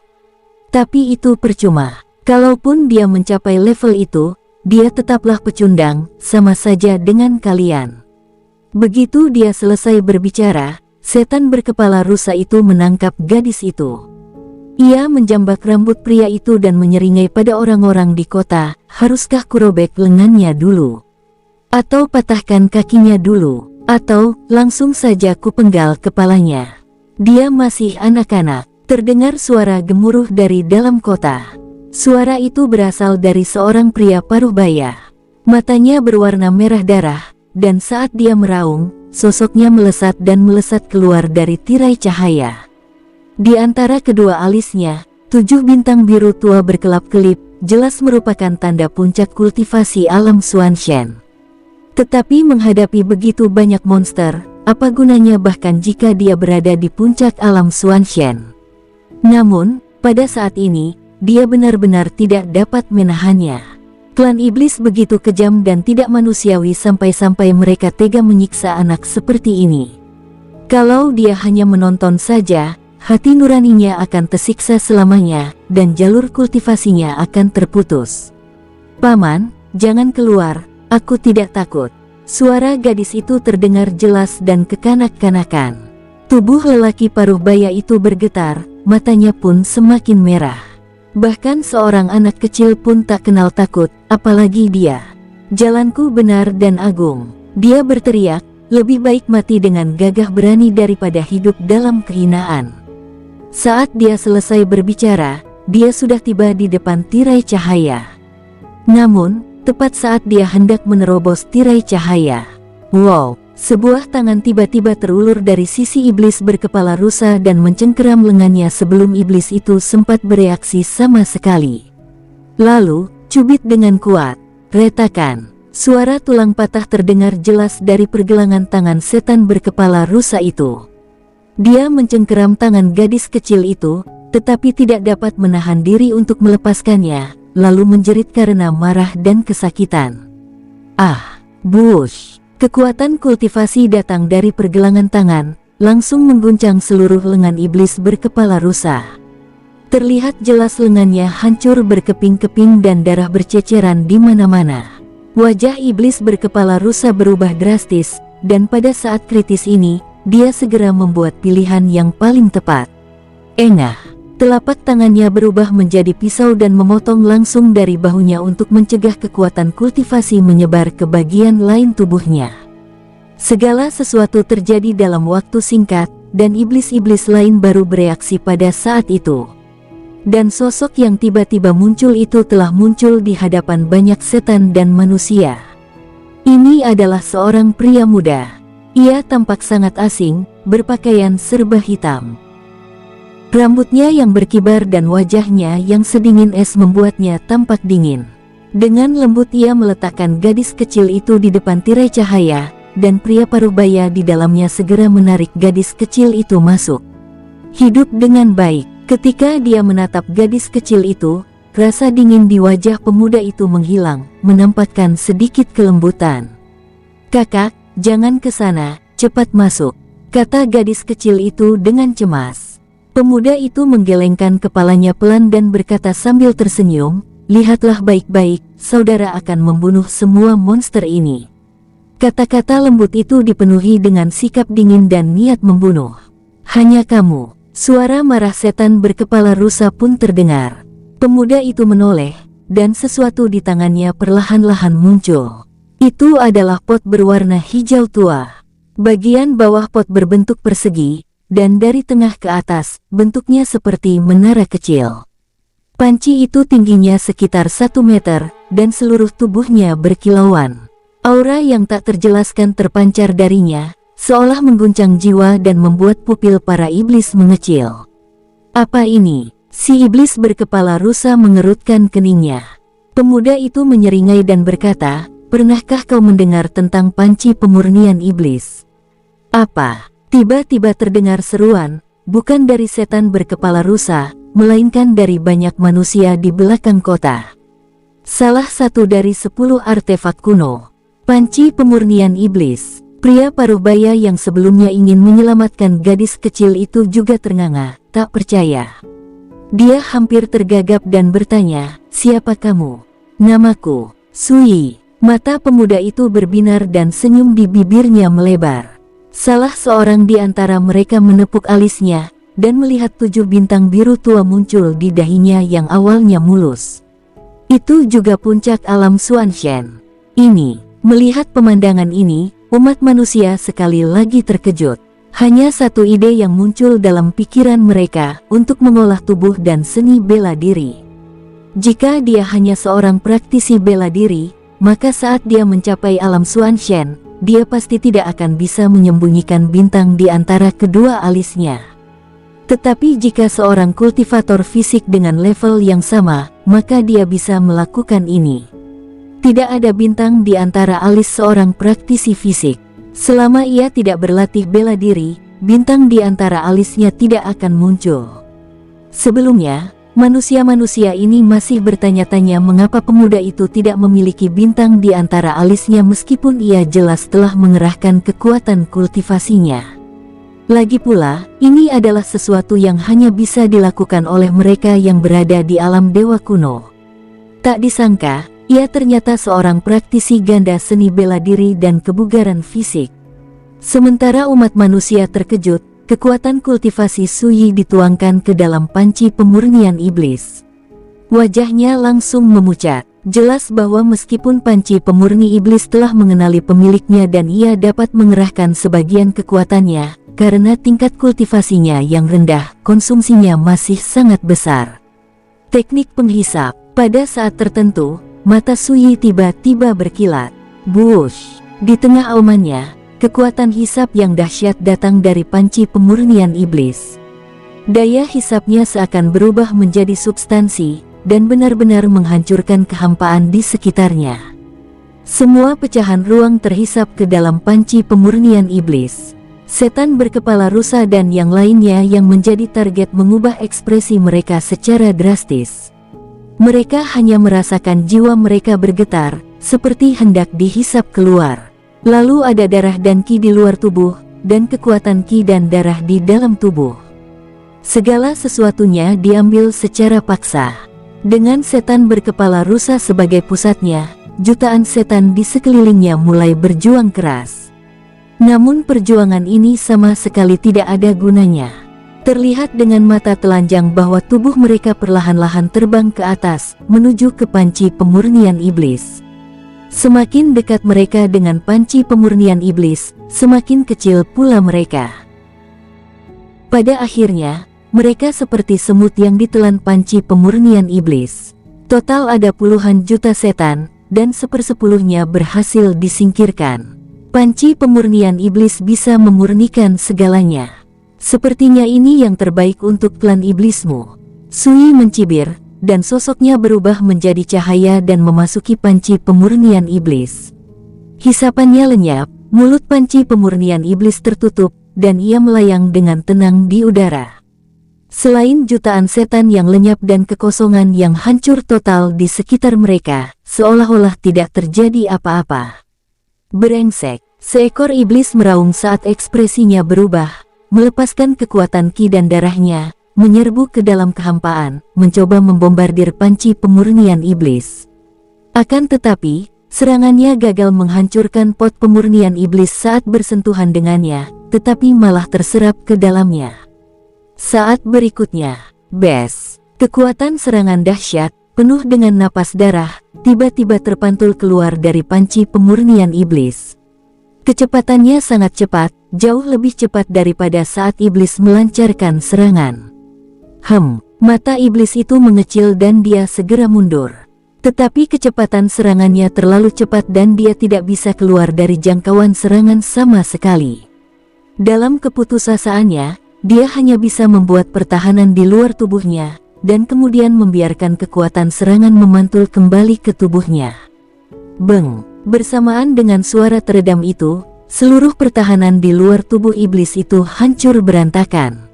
Tapi itu percuma. Kalaupun dia mencapai level itu, dia tetaplah pecundang, sama saja dengan kalian. Begitu dia selesai berbicara, setan berkepala rusa itu menangkap gadis itu. Ia menjambak rambut pria itu dan menyeringai pada orang-orang di kota, haruskah kurobek lengannya dulu? Atau patahkan kakinya dulu? Atau langsung saja kupenggal kepalanya? Dia masih anak-anak. Terdengar suara gemuruh dari dalam kota. Suara itu berasal dari seorang pria paruh baya. Matanya berwarna merah darah, dan saat dia meraung, sosoknya melesat dan melesat keluar dari tirai cahaya. Di antara kedua alisnya, 7 bintang biru tua berkelap-kelip, jelas merupakan tanda puncak kultivasi alam Xuanshen. Tetapi menghadapi begitu banyak monster, apa gunanya bahkan jika dia berada di puncak alam Xuanshen? Namun, pada saat ini, dia benar-benar tidak dapat menahannya. Klan iblis begitu kejam dan tidak manusiawi sampai-sampai mereka tega menyiksa anak seperti ini. Kalau dia hanya menonton saja, hati nuraninya akan tersiksa selamanya, dan jalur kultivasinya akan terputus. Paman, jangan keluar. Aku tidak takut. Suara gadis itu terdengar jelas dan kekanak-kanakan. Tubuh lelaki paruh baya itu bergetar, matanya pun semakin merah. Bahkan seorang anak kecil pun tak kenal takut, apalagi dia. Jalanku benar dan agung. Dia berteriak, lebih baik mati dengan gagah berani daripada hidup dalam kehinaan. Saat dia selesai berbicara, dia sudah tiba di depan tirai cahaya. Namun, tepat saat dia hendak menerobos tirai cahaya, wow, sebuah tangan tiba-tiba terulur dari sisi iblis berkepala rusa dan mencengkeram lengannya sebelum iblis itu sempat bereaksi sama sekali. Lalu, cubit dengan kuat, retakan. Suara tulang patah terdengar jelas dari pergelangan tangan setan berkepala rusa itu. Dia mencengkeram tangan gadis kecil itu, tetapi tidak dapat menahan diri untuk melepaskannya, lalu menjerit karena marah dan kesakitan. Ah, bush! Kekuatan kultivasi datang dari pergelangan tangan, langsung mengguncang seluruh lengan iblis berkepala rusa. Terlihat jelas lengannya hancur berkeping-keping dan darah berceceran di mana-mana. Wajah iblis berkepala rusa berubah drastis, dan pada saat kritis ini, dia segera membuat pilihan yang paling tepat. Engah! Telapak tangannya berubah menjadi pisau dan memotong langsung dari bahunya untuk mencegah kekuatan kultivasi menyebar ke bagian lain tubuhnya. Segala sesuatu terjadi dalam waktu singkat, dan iblis-iblis lain baru bereaksi pada saat itu. Dan sosok yang tiba-tiba muncul itu telah muncul di hadapan banyak setan dan manusia. Ini adalah seorang pria muda. Ia tampak sangat asing, berpakaian serba hitam. Rambutnya yang berkibar dan wajahnya yang sedingin es membuatnya tampak dingin. Dengan lembut ia meletakkan gadis kecil itu di depan tirai cahaya, dan pria paruh baya di dalamnya segera menarik gadis kecil itu masuk. Hidup dengan baik. Ketika dia menatap gadis kecil itu, rasa dingin di wajah pemuda itu menghilang, menampakkan sedikit kelembutan. "Kakak, jangan ke sana, cepat masuk," kata gadis kecil itu dengan cemas. Pemuda itu menggelengkan kepalanya pelan dan berkata sambil tersenyum, "Lihatlah baik-baik, saudara akan membunuh semua monster ini." Kata-kata lembut itu dipenuhi dengan sikap dingin dan niat membunuh. Hanya kamu. Suara marah setan berkepala rusa pun terdengar. Pemuda itu menoleh, dan sesuatu di tangannya perlahan-lahan muncul. Itu adalah pot berwarna hijau tua. Bagian bawah pot berbentuk persegi, dan dari tengah ke atas, bentuknya seperti menara kecil. Panci itu tingginya sekitar 1 meter, dan seluruh tubuhnya berkilauan. Aura yang tak terjelaskan terpancar darinya, seolah mengguncang jiwa dan membuat pupil para iblis mengecil. Apa ini? Si iblis berkepala rusa mengerutkan keningnya. Pemuda itu menyeringai dan berkata, "Pernahkah kau mendengar tentang panci pemurnian iblis?" "Apa?" Tiba-tiba terdengar seruan, bukan dari setan berkepala rusa, melainkan dari banyak manusia di belakang kota. Salah satu dari 10 artefak kuno. Panci pemurnian iblis. Pria paruh-baya yang sebelumnya ingin menyelamatkan gadis kecil itu juga ternganga, tak percaya. Dia hampir tergagap dan bertanya, "Siapa kamu?" "Namaku Sui." Mata pemuda itu berbinar dan senyum di bibirnya melebar. Salah seorang di antara mereka menepuk alisnya, dan melihat 7 bintang biru tua muncul di dahinya yang awalnya mulus. Itu juga puncak alam Xuanshen. Melihat pemandangan ini, umat manusia sekali lagi terkejut. Hanya satu ide yang muncul dalam pikiran mereka untuk mengolah tubuh dan seni bela diri. Jika dia hanya seorang praktisi bela diri, maka saat dia mencapai alam Xuanshen, dia pasti tidak akan bisa menyembunyikan bintang di antara kedua alisnya. Tetapi jika seorang kultivator fisik dengan level yang sama, maka dia bisa melakukan ini. Tidak ada bintang di antara alis seorang praktisi fisik. Selama ia tidak berlatih bela diri, bintang di antara alisnya tidak akan muncul. Sebelumnya, manusia-manusia ini masih bertanya-tanya mengapa pemuda itu tidak memiliki bintang di antara alisnya meskipun ia jelas telah mengerahkan kekuatan kultivasinya. Lagi pula, ini adalah sesuatu yang hanya bisa dilakukan oleh mereka yang berada di alam dewa kuno. Tak disangka, ia ternyata seorang praktisi ganda seni bela diri dan kebugaran fisik. Sementara umat manusia terkejut, kekuatan kultivasi Sui dituangkan ke dalam panci pemurnian iblis. Wajahnya langsung memucat. Jelas bahwa meskipun panci pemurni iblis telah mengenali pemiliknya dan ia dapat mengerahkan sebagian kekuatannya, karena tingkat kultivasinya yang rendah, konsumsinya masih sangat besar. Teknik penghisap. Pada saat tertentu, mata Sui tiba-tiba berkilat. Buush! Di tengah aumannya, kekuatan hisap yang dahsyat datang dari panci pemurnian iblis. Daya hisapnya seakan berubah menjadi substansi, dan benar-benar menghancurkan kehampaan di sekitarnya. Semua pecahan ruang terhisap ke dalam panci pemurnian iblis. Setan berkepala rusa dan yang lainnya yang menjadi target mengubah ekspresi mereka secara drastis. Mereka hanya merasakan jiwa mereka bergetar, seperti hendak dihisap keluar. Lalu ada darah dan ki di luar tubuh, dan kekuatan ki dan darah di dalam tubuh. Segala sesuatunya diambil secara paksa. Dengan setan berkepala rusa sebagai pusatnya, jutaan setan di sekelilingnya mulai berjuang keras. Namun perjuangan ini sama sekali tidak ada gunanya. Terlihat dengan mata telanjang bahwa tubuh mereka perlahan-lahan terbang ke atas, menuju ke panci pemurnian iblis. Semakin dekat mereka dengan panci pemurnian iblis, semakin kecil pula mereka. Pada akhirnya, mereka seperti semut yang ditelan panci pemurnian iblis. Total ada puluhan juta setan, dan 1/10-nya berhasil disingkirkan. Panci pemurnian iblis bisa memurnikan segalanya. Sepertinya ini yang terbaik untuk klan iblismu. Sui mencibir, dan sosoknya berubah menjadi cahaya dan memasuki panci pemurnian iblis. Hisapannya lenyap, mulut panci pemurnian iblis tertutup, dan ia melayang dengan tenang di udara. Selain jutaan setan yang lenyap dan kekosongan yang hancur total di sekitar mereka, seolah-olah tidak terjadi apa-apa. Brengsek! Seekor iblis meraung saat ekspresinya berubah, melepaskan kekuatan ki dan darahnya, menyerbu ke dalam kehampaan, mencoba membombardir panci pemurnian iblis. Akan tetapi, serangannya gagal menghancurkan pot pemurnian iblis saat bersentuhan dengannya, tetapi malah terserap ke dalamnya. Saat berikutnya, Bes, kekuatan serangan dahsyat, penuh dengan napas darah, tiba-tiba terpantul keluar dari panci pemurnian iblis. Kecepatannya sangat cepat, jauh lebih cepat daripada saat iblis melancarkan serangan. Mata iblis itu mengecil dan dia segera mundur. Tetapi kecepatan serangannya terlalu cepat dan dia tidak bisa keluar dari jangkauan serangan sama sekali. Dalam keputusasanya, dia hanya bisa membuat pertahanan di luar tubuhnya, dan kemudian membiarkan kekuatan serangan memantul kembali ke tubuhnya. Beng! Bersamaan dengan suara teredam itu, seluruh pertahanan di luar tubuh iblis itu hancur berantakan.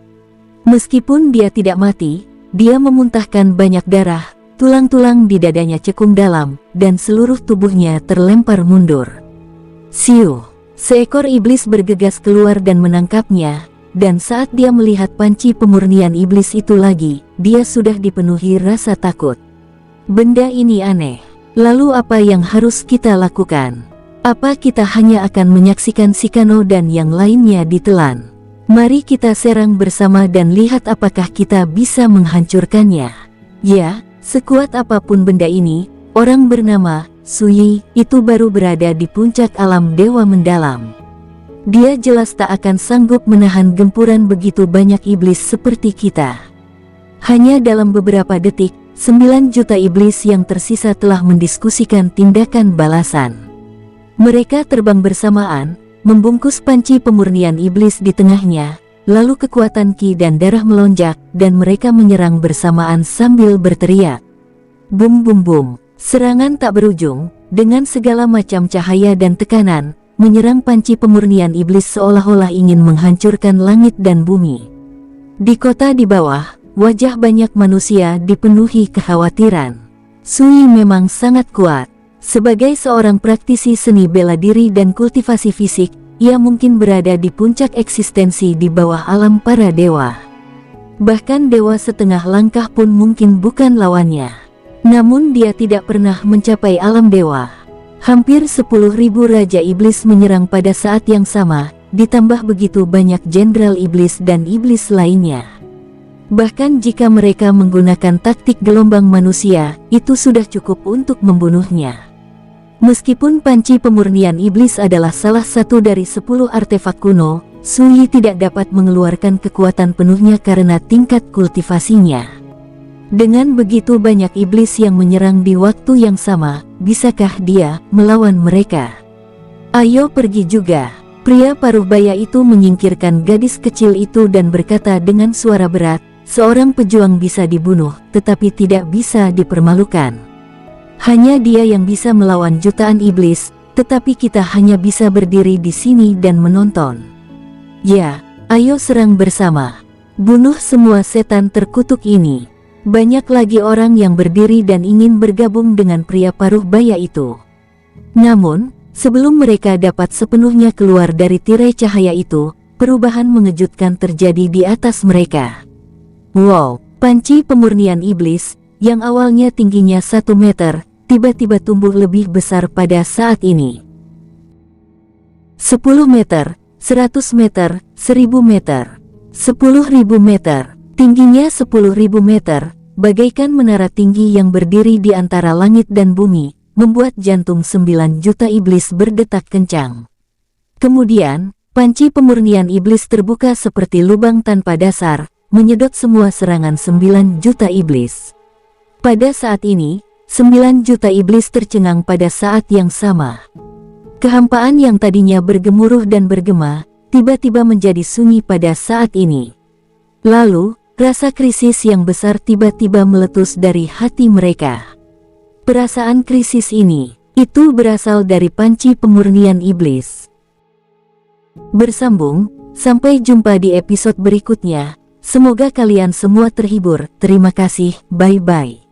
Meskipun dia tidak mati, dia memuntahkan banyak darah, tulang-tulang di dadanya cekung dalam, dan seluruh tubuhnya terlempar mundur. Siuh! Seekor iblis bergegas keluar dan menangkapnya, dan saat dia melihat panci pemurnian iblis itu lagi, dia sudah dipenuhi rasa takut. Benda ini aneh. Lalu apa yang harus kita lakukan? Apa kita hanya akan menyaksikan Shikano dan yang lainnya ditelan? Mari kita serang bersama dan lihat apakah kita bisa menghancurkannya. Ya, sekuat apapun benda ini, orang bernama Suyi itu baru berada di puncak alam dewa mendalam. Dia jelas tak akan sanggup menahan gempuran begitu banyak iblis seperti kita. Hanya dalam beberapa detik, 9 juta iblis yang tersisa telah mendiskusikan tindakan balasan. Mereka terbang bersamaan, membungkus panci pemurnian iblis di tengahnya, lalu kekuatan ki dan darah melonjak, dan mereka menyerang bersamaan sambil berteriak. Bum bum bum, serangan tak berujung, dengan segala macam cahaya dan tekanan, menyerang panci pemurnian iblis seolah-olah ingin menghancurkan langit dan bumi. Di kota di bawah, wajah banyak manusia dipenuhi kekhawatiran. Sui memang sangat kuat. Sebagai seorang praktisi seni bela diri dan kultivasi fisik, ia mungkin berada di puncak eksistensi di bawah alam para dewa. Bahkan dewa setengah langkah pun mungkin bukan lawannya. Namun dia tidak pernah mencapai alam dewa. Hampir 10.000 raja iblis menyerang pada saat yang sama, ditambah begitu banyak jenderal iblis dan iblis lainnya. Bahkan jika mereka menggunakan taktik gelombang manusia, itu sudah cukup untuk membunuhnya. Meskipun panci pemurnian iblis adalah salah satu dari 10 artefak kuno, Suyi tidak dapat mengeluarkan kekuatan penuhnya karena tingkat kultivasinya. Dengan begitu banyak iblis yang menyerang di waktu yang sama, bisakah dia melawan mereka? Ayo pergi juga. Pria paruh baya itu menyingkirkan gadis kecil itu dan berkata dengan suara berat, seorang pejuang bisa dibunuh, tetapi tidak bisa dipermalukan. Hanya dia yang bisa melawan jutaan iblis, tetapi kita hanya bisa berdiri di sini dan menonton. Ya, ayo serang bersama. Bunuh semua setan terkutuk ini. Banyak lagi orang yang berdiri dan ingin bergabung dengan pria paruh baya itu. Namun, sebelum mereka dapat sepenuhnya keluar dari tirai cahaya itu, perubahan mengejutkan terjadi di atas mereka. Wow, panci pemurnian iblis, yang awalnya tingginya 1 meter, tiba-tiba tumbuh lebih besar pada saat ini. 10 meter, 100 meter, 1000 meter, 10.000 meter, tingginya 10.000 meter, bagaikan menara tinggi yang berdiri di antara langit dan bumi, membuat jantung 9 juta iblis berdetak kencang. Kemudian, panci pemurnian iblis terbuka seperti lubang tanpa dasar, menyedot semua serangan 9 juta iblis. Pada saat ini, 9 juta iblis tercengang pada saat yang sama. Kehampaan yang tadinya bergemuruh dan bergema, tiba-tiba menjadi sunyi pada saat ini. Lalu, rasa krisis yang besar tiba-tiba meletus dari hati mereka. Perasaan krisis ini, itu berasal dari panci pemurnian iblis. Bersambung, sampai jumpa di episode berikutnya. Semoga kalian semua terhibur. Terima kasih, bye-bye.